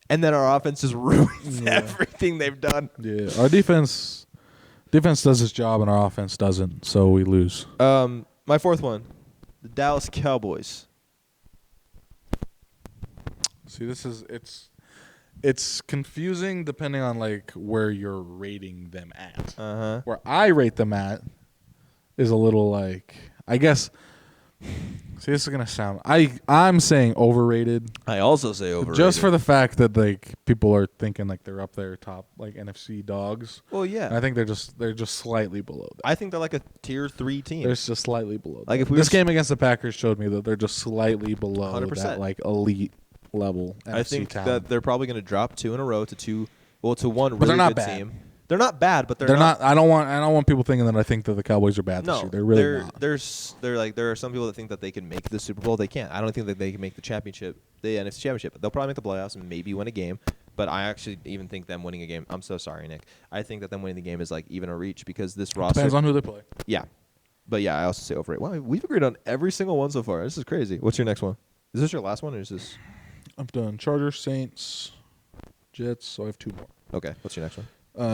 and then our offense just ruins everything they've done.
Yeah. Our defense does its job and our offense doesn't, so we lose.
My fourth one, the Dallas Cowboys.
See, it's confusing depending on like where you're rating them at.
Uh-huh.
Where I rate them at is a little like, I guess See, this is gonna sound. I'm saying overrated,
I also say overrated.
just for the fact that like people are thinking like they're up there top like NFC dogs.
Well, yeah.
I think they're just slightly below that.
I think they're like a tier 3 team.
They're just slightly below.
Like,
that.
if we
This
were
game against the Packers showed me that they're just slightly below
100%.
that like elite level.
I
NFC
think
talent.
that they're probably going to drop 2 in a row to one
But
really
they're not
good
bad.
team. They're not bad, but
they're not. I don't want people thinking that I think that the Cowboys are bad this
No,
year. They're really not.
there are some people that think that they can make the Super Bowl. They can't. I don't think that they can make the championship, the NFC Championship. They'll probably make the playoffs and maybe win a game. But I actually even think them winning a game. I'm so sorry, Nick. I think that them winning the game is like even a reach because this roster
Depends on who they play.
Yeah, but yeah, I also say overrated. Wow, we've agreed on every single one so far. This is crazy. What's your next one? Is this your last one or is this?
I've done Chargers, Saints, Jets. So I have 2 more.
Okay, what's your next one?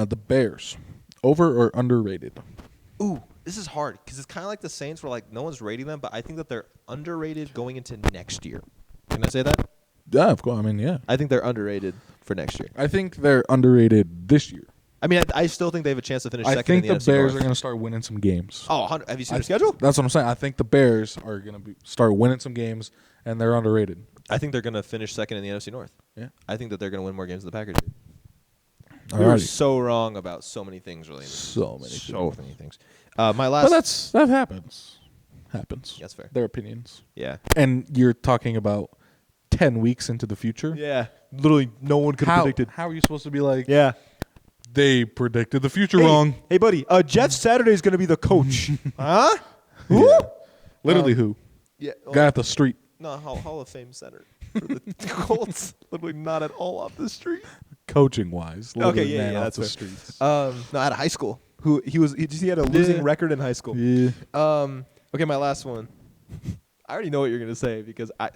The Bears, over or underrated?
Ooh, this is hard because it's kind of like the Saints where like no one's rating them, but I think that they're underrated going into next year. Can I say that?
Yeah, of course. I mean, yeah.
I think they're underrated for next year.
I think they're underrated this year.
I mean, I still think they have a chance to finish
I
second
think
in the
the
NFC
Bears
North.
are going to start winning some games.
Oh, have you seen their schedule?
That's what I'm saying. I think the Bears are going to start winning some games, and they're underrated.
I think they're going to finish second in the NFC North.
Yeah.
I think that they're going to win more games than the Packers do. We
Alrighty.
were so wrong about so many things, really.
So many
things. My last.
But that happens. Happens.
That's fair.
Their opinions.
Yeah.
And you're talking about 10 weeks into the future.
Yeah. Literally, no one could have predicted.
How are you supposed to be like?
Yeah.
They predicted the future wrong.
Hey, buddy. Jeff Saturday is going to be the coach. Huh? Who?
Yeah. Literally who?
Yeah.
Guy at the street.
No, Hall of Fame center for the Colts. Literally not at all off the street.
Coaching wise.
Okay, yeah,
off
that's
the
fair.
streets.
No, out of high school. He had a losing record in high school.
Yeah.
Okay, my last one. I already know what you're gonna say because there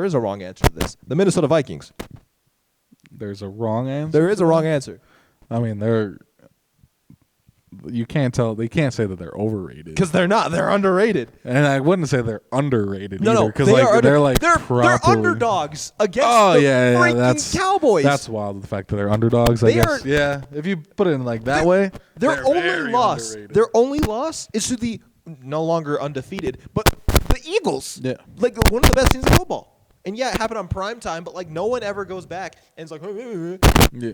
is a wrong answer to this. The Minnesota Vikings.
There's a wrong answer.
There is a wrong answer
I mean, you can't tell. They can't say that they're overrated.
because they're not. They're underrated.
And I wouldn't say they're underrated
No,
either. Because
they
like
are
they're like
they're
properly-
underdogs against
Oh
the
yeah,
freaking
that's
Cowboys.
That's wild. The fact that they're underdogs. I
They
guess.
are-
Yeah. If you put it in like that way,
Their
they're
only
very
loss.
underrated.
Their only loss is to the no longer undefeated, but the Eagles.
Yeah.
Like one of the best teams in football. And yeah, it happened on prime time, but like no one ever goes back and it's like,
Yeah.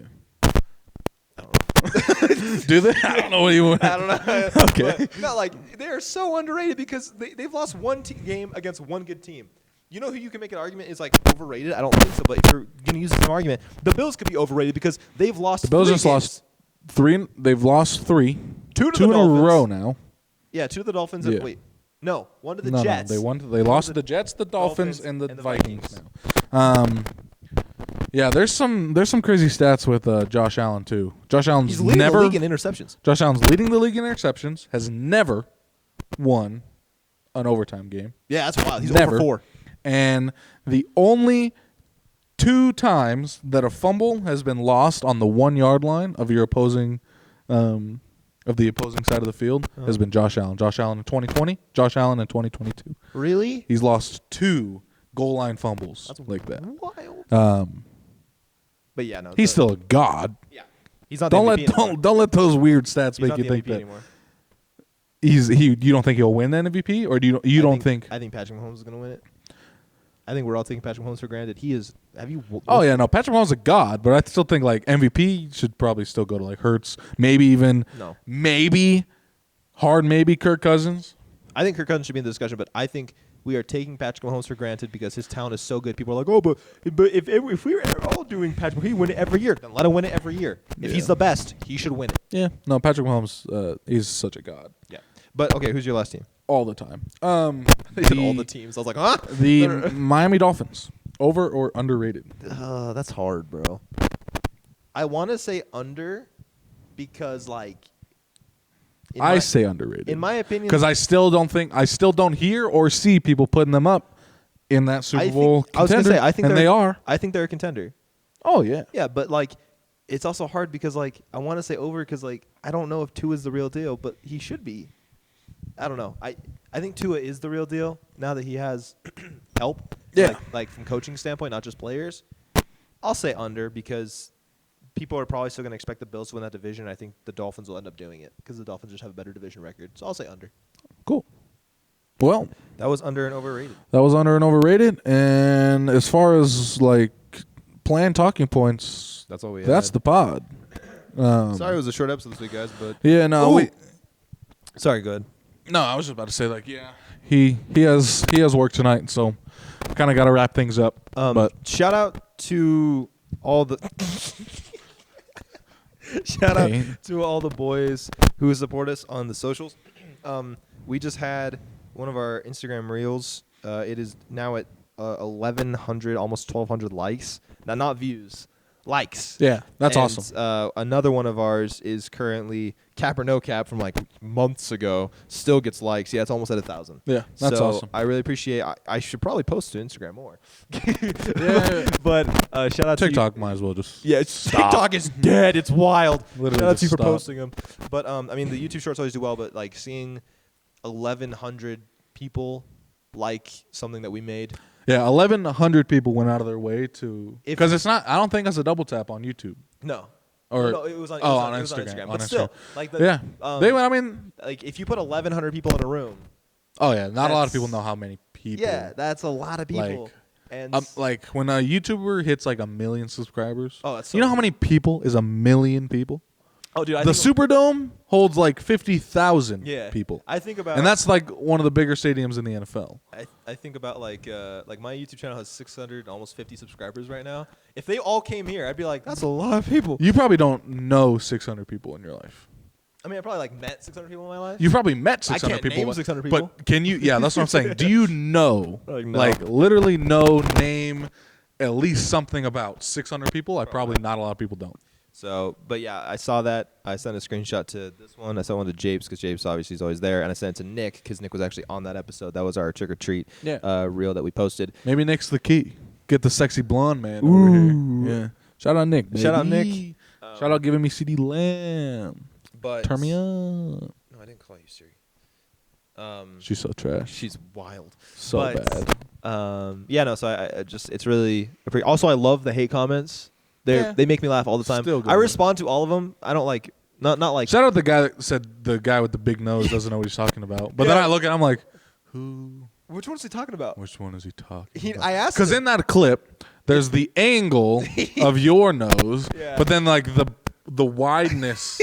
Do they? I don't know what you want.
I don't know.
Okay.
But, no, like they are so underrated because they've lost one game against one good team. You know who you can make an argument is like overrated? I don't think so, but if you're going to use this argument, the Bills could be overrated because they've lost.
The Bills
3
just
games.
lost 3. They've lost 3.
Two to
Two
the
in
Dolphins.
a row now.
Yeah, 2 to the Dolphins.
Yeah.
And, wait, no, 1 to the
No,
Jets.
they lost to the Jets, the Dolphins, and the Vikings now. Yeah, there's some crazy stats with Josh Allen too. Josh Allen's
He's leading
never
the league in interceptions.
Josh Allen's leading the league in interceptions. Has never won an overtime game.
Yeah, that's wild. He's
Never.
over 4.
And the only 2 times that a fumble has been lost on the 1-yard line of your opposing of the opposing side of the field has been Josh Allen. Josh Allen in 2020, Josh Allen in 2022.
Really?
He's lost 2 goal line fumbles like that.
Wild. But yeah, no.
He's still a god.
Yeah. He's not
Don't
the
let
MVP anymore.
don't let those weird stats
He's
make
not
you
the
think
MVP
that
anymore.
you don't think he'll win the MVP, or you don't think?
I think Patrick Mahomes is going to win it. I think we're all taking Patrick Mahomes for granted. He is. Have you?
Oh yeah, no, Patrick Mahomes is a god, but I still think like MVP should probably still go to like Hurts, maybe even maybe Kirk Cousins.
I think Kirk Cousins should be in the discussion, but I think we are taking Patrick Mahomes for granted because his talent is so good. People are like, oh, but if we were all doing Patrick, he win it every year. Then let him win it every year. If he's the best, he should win it.
Yeah, no, Patrick Mahomes, he's such a god.
Yeah. But okay, who's your last team?
All the time.
All the teams. I was like, huh?
The Miami Dolphins, over or underrated?
That's hard, bro. I want to say under because like.
I say underrated.
In my opinion,
because I still don't hear or see people putting them up in that Super Bowl contender.
I was gonna say, I think
and they are.
I think they're a contender.
Oh yeah.
Yeah, but like, it's also hard because like I want to say over because like I don't know if Tua is the real deal, but he should be. I don't know. I think Tua is the real deal now that he has help.
Yeah.
Like from coaching standpoint, not just players. I'll say under because people are probably still going to expect the Bills to win that division. I think the Dolphins will end up doing it because the Dolphins just have a better division record. So I'll say under.
Cool. Well,
That was under and overrated.
that was under and overrated. And as far as like planned talking points,
That's all we
that's
had.
the pod.
Sorry it was a short episode this week, guys, but
Yeah, no,
Ooh. Sorry, go ahead.
No, I was just about to say like, yeah, he has work tonight, so kind of got to wrap things up. But
Shout out to all the shout
Okay.
out to all the boys who support us on the socials. We just had one of our Instagram reels. It is now at 1,100, almost 1,200 likes. Now, not views, likes.
yeah, that's
And,
awesome.
Another one of ours is currently cap or no cap from like months ago. Still gets likes. Yeah, it's almost at 1,000.
Yeah, that's
so
awesome.
I really appreciate. I should probably post to Instagram more.
Yeah.
But shout out
TikTok might as well just
to you. Yeah, TikTok is dead. It's wild.
Literally
Shout out to you
just
for
stop.
posting them. But I mean, the YouTube shorts always do well. But like seeing 1,100 people like something that we made.
Yeah, 1,100 people went out of their way to
If-
because it's not. I don't think it's a double tap on YouTube
No.
or
No, it was on,
on
it was on
Instagram.
Instagram.
On
But still,
Instagram.
like the,
Yeah, they went. I mean,
like if you put 1,100 people in a room,
oh yeah, not a lot of
That's-
people know how many people.
yeah, that's a lot of people.
Like,
and
like when a YouTuber hits like 1 million subscribers.
Oh, that's so
you know how
cool.
many people is 1 million people?
oh, dude, I
The
think,
Superdome holds like 50,000
yeah,
people,
I think about
and that's like one of the bigger stadiums in the NFL.
I think about like my YouTube channel has 600, almost 50 subscribers right now. If they all came here, I'd be like, that's a lot of people.
You probably don't know 600 people in your life.
I mean, I probably like met 600 people in my life.
You probably met
I
600
can't
people.
name
but-
600 people.
But can you? Yeah, that's what I'm saying. Do you know,
Like, no.
like literally know, name at least something about 600 people? I probably not a lot of people don't.
So, but yeah, I saw that. I sent a screenshot to this one. I sent one to Japes because Japes obviously is always there, and I sent it to Nick because Nick was actually on that episode. That was our trick or treat reel that we posted.
Maybe Nick's the key. Get the sexy blonde man over here. Yeah. Shout out Nick.
Shout out
baby.
Nick.
Shout out giving me CD Lamb.
But
Turn me up.
No, I didn't call you Siri.
She's so trash.
She's wild.
So
but,
bad.
Yeah, no. So I just it's really also I love the hate comments. They make me laugh all the time.
Still good,
I
man.
respond to all of them. I don't like not like
Shout out the guy that said the guy with the big nose doesn't know what he's talking about. But then
Yeah.
I look at him I'm like, who?
which one is he talking about?
Which one is he talking about?
I asked
Because
him.
in that clip, there's the angle of your nose,
Yeah.
but then like the wideness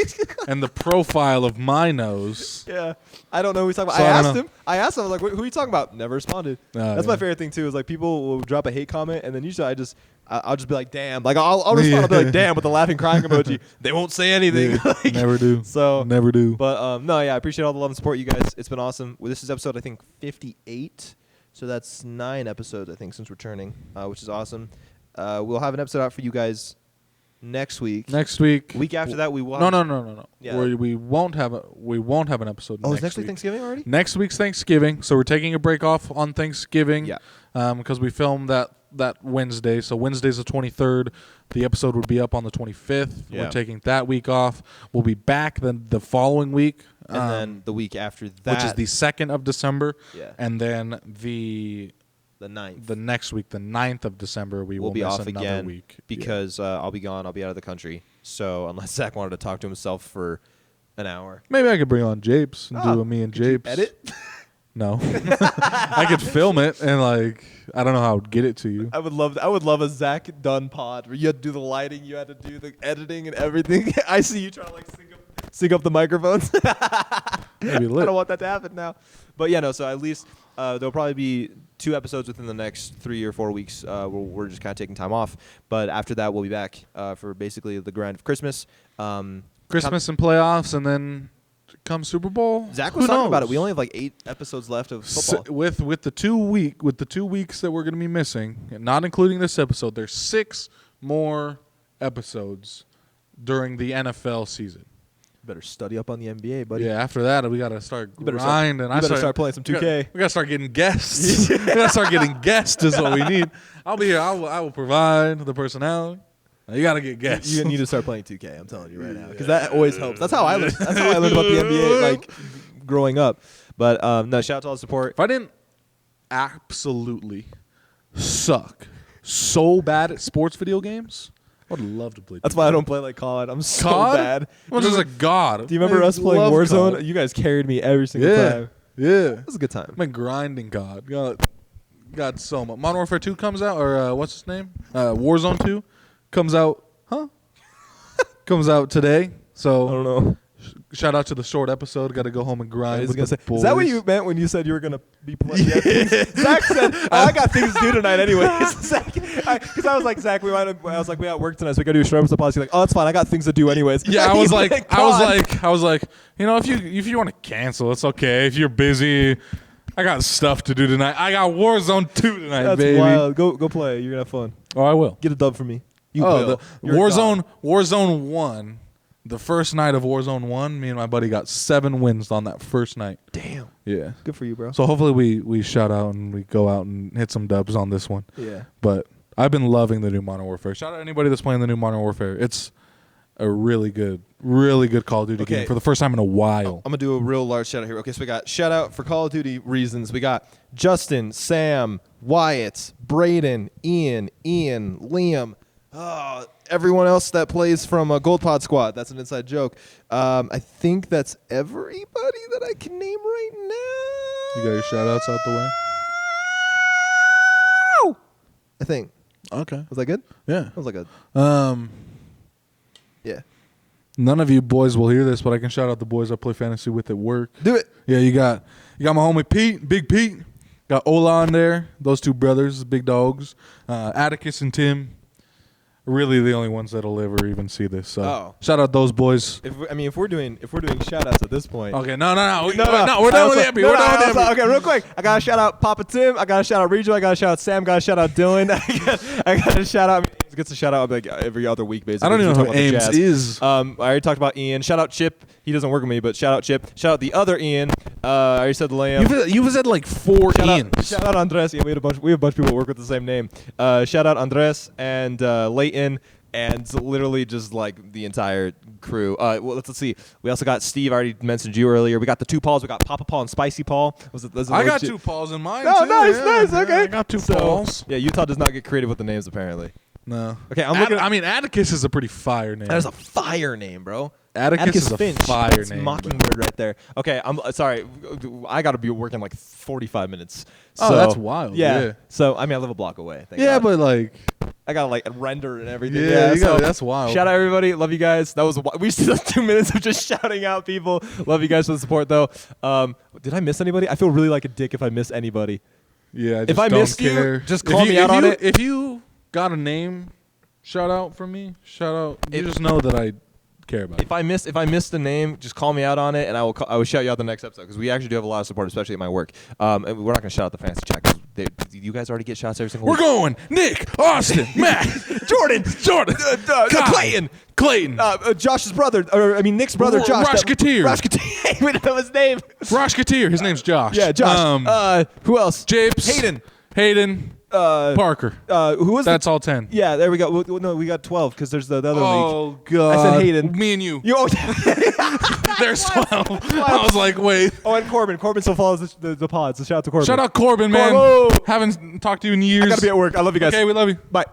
and the profile of my nose.
Yeah, I don't know who he's talking about.
So
I
I don't
asked
know.
him. I asked him. I was like, "Who are you talking about?" Never responded. That's my
yeah.
favorite thing too. Is like people will drop a hate comment, and then usually I'll just be like, "Damn!" Like I'll respond. I'll be like, "Damn!" with the laughing crying emoji. They won't say anything.
Yeah,
Like,
never do.
So
Never do.
But no, yeah, I appreciate all the love and support, you guys. It's been awesome. Well, this is episode I think 58. So that's 9 episodes I think since returning, which is awesome. We'll have an episode out for you guys next week.
Next week.
Week after that we will.
No.
Yeah.
We won't have an episode.
Oh,
next
is next week
week.
Thanksgiving already?
Next week's Thanksgiving, so we're taking a break off on Thanksgiving.
Yeah.
Because we filmed that Wednesday, so Wednesday's the 23rd. The episode would be up on the 25th.
Yeah.
We're taking that week off. We'll be back then the following week,
And then the week after that,
which is the 2nd of December.
Yeah.
And then the
9th.
next week, the 9th of December, we
We'll
will
be
miss
off
another
again
week
because I'll be gone. I'll be out of the country. So unless Zach wanted to talk to himself for an hour,
Maybe I could bring on Japes and
Ah,
do a me and
could you
Japes.
edit.
No, I could film it and like I don't know how I would get it to you.
I would love a Zach Dunn pod where you had to do the lighting, you had to do the editing and everything. I see you trying to like sync up the microphones.
Maybe
I
lit.
don't want that to happen now. But yeah, no. So at least there'll probably be 2 episodes within the next 3 or 4 weeks. Where we're just kind of taking time off. But after that, we'll be back for basically the grind of Christmas.
Christmas and playoffs, and then come Super Bowl.
Zach
Who
was talking about
knows?
it. We only have like 8 episodes left of football.
With the 2 weeks that we're gonna be missing, and not including this episode, there's 6 more episodes during the NFL season.
Better study up on the NBA, buddy.
Yeah, after that we gotta start
better
grinding.
you better start playing some 2K.
We gotta start getting guests. We gotta start getting guests is what we need. I'll be here. I will provide the personality. Now you gotta get guests.
You need to start playing 2K. I'm telling you right now, because that always helps. That's how I learned. That's how I learned about the NBA, like growing up. But no, shout out to all the support.
If I didn't absolutely suck so bad at sports video games, I would love to play.
That's why I don't play like COD. I'm so
COD?
bad.
I'm just a god.
Do you remember
I
us playing
love
Warzone?
COD.
You guys carried me every single
Yeah.
time.
Yeah.
It was a good time.
I've been grinding COD. Got so much. Modern Warfare 2 comes out, or what's his name? Warzone 2 comes out. Comes out today. So
I don't know.
Shout out to the short episode. Got to go home and grind.
I was
with
gonna
the
say,
boys.
is that what you meant when you said you were gonna be playing? Zach said, "Oh, I got things to do tonight, anyways." Because I was like, Zach, we was like, we got work tonight, so we gotta do a short episode policy. Like, oh, it's fine. I got things to do, anyways.
Yeah, I was like, you know, if you want to cancel, it's okay. If you're busy, I got stuff to do tonight. I got Warzone 2 tonight,
that's
baby.
wild. Go play. You're gonna have fun.
Oh, I will.
Get a dub for me. You
Oh,
will.
the
You're a god.
Warzone 1. The first night of Warzone 1, me and my buddy got 7 wins on that first night.
Damn.
Yeah.
Good for you, bro.
So hopefully we shout out and we go out and hit some dubs on this one.
Yeah.
But I've been loving the new Modern Warfare. Shout out to anybody that's playing the new Modern Warfare. It's a really good Call of Duty
Okay.
game for the first time in a while.
I'm gonna do a real large shout out here. Okay, so we got shout out for Call of Duty reasons. We got Justin, Sam, Wyatt, Braden, Ian, Liam, everyone else that plays from Gold Pod Squad. That's an inside joke. I think that's everybody that I can name right now.
You got your shout outs out the way?
I think.
Okay.
Was that good?
Yeah.
That was like a yeah.
None of you boys will hear this, but I can shout out the boys I play fantasy with at work.
Do it.
Yeah, you got my homie Pete, Big Pete. Got Ola on there. Those two brothers, big dogs. Atticus and Tim. Really the only ones that'll ever even see this. So shout out those boys.
If we're doing shout outs at this point.
Okay, no. We're done with Epi. We're done with Epi.
Okay, real quick. I gotta shout out Papa Tim. I gotta shout out Rejo. I gotta shout out Sam. Gotta shout out Dylan. I gotta shout out. It gets a shout out like every other week, basically.
I don't even know who Ames is.
I already talked about Ian. Shout out Chip. He doesn't work with me, but shout out Chip. Shout out the other Ian. I already said Liam.
You've said like 4 Ians.
Shout out Andres. Yeah, we have a bunch of people that work with the same name. Shout out Andres and Leighton. And literally just like the entire crew. Well, let's see. We also got Steve. I already mentioned you earlier. We got the 2 Pauls. We got Papa Paul and Spicy Paul.
I got 2 Pauls in mine.
Oh,
too.
nice.
Yeah,
Okay.
I got 2 Pauls.
Yeah, Utah does not get creative with the names, apparently.
No.
Okay, I'm looking.
I mean, Atticus is a pretty fire name.
That is a fire name, bro.
Atticus is a
Finch.
fire
That's
name,
Mockingbird right there. Okay, I'm sorry. I got to be working like 45 minutes.
Oh,
So,
that's wild. Yeah.
So, I mean, I live a block away. Thank
Yeah,
God.
but like,
I got to like render and everything.
Yeah, you
so
gotta- that's wild.
Shout out everybody. Love you guys. That was we still have 2 minutes of just shouting out people. Love you guys for the support, though. Did I miss anybody? I feel really like a dick if I miss anybody.
yeah.
If I
don't
missed you,
care.
just call me out on it.
If you got a name, shout out from me. Shout out. You just know that I care about it.
If I missed the name, just call me out on it, and I will shout you out the next episode because we actually do have a lot of support, especially at my work. And we're not gonna shout out the fantasy chat because you guys already get shouts every single
We're
week.
going Nick, Austin, Matt,
Jordan,
Kyle, Clayton,
Josh's brother, Nick's brother, Josh.
Rashketeer.
Rashketeer. We don't know his name.
Rashketeer. His name's Josh.
Yeah, Josh. Who else?
Japes,
Hayden.
Parker.
Who was
That's all 10.
Yeah, there we go. Well, no, we got 12 because there's the other league.
Oh God!
I said Hayden.
Me and you.
There's
There's 12. I was like, wait.
Oh, and Corbin. Corbin still follows the pods. So shout out to Corbin.
Shout out Corbin, man.
Corbo.
Haven't talked to you in years.
I gotta be at work. I love you guys.
Okay, we love you.
Bye.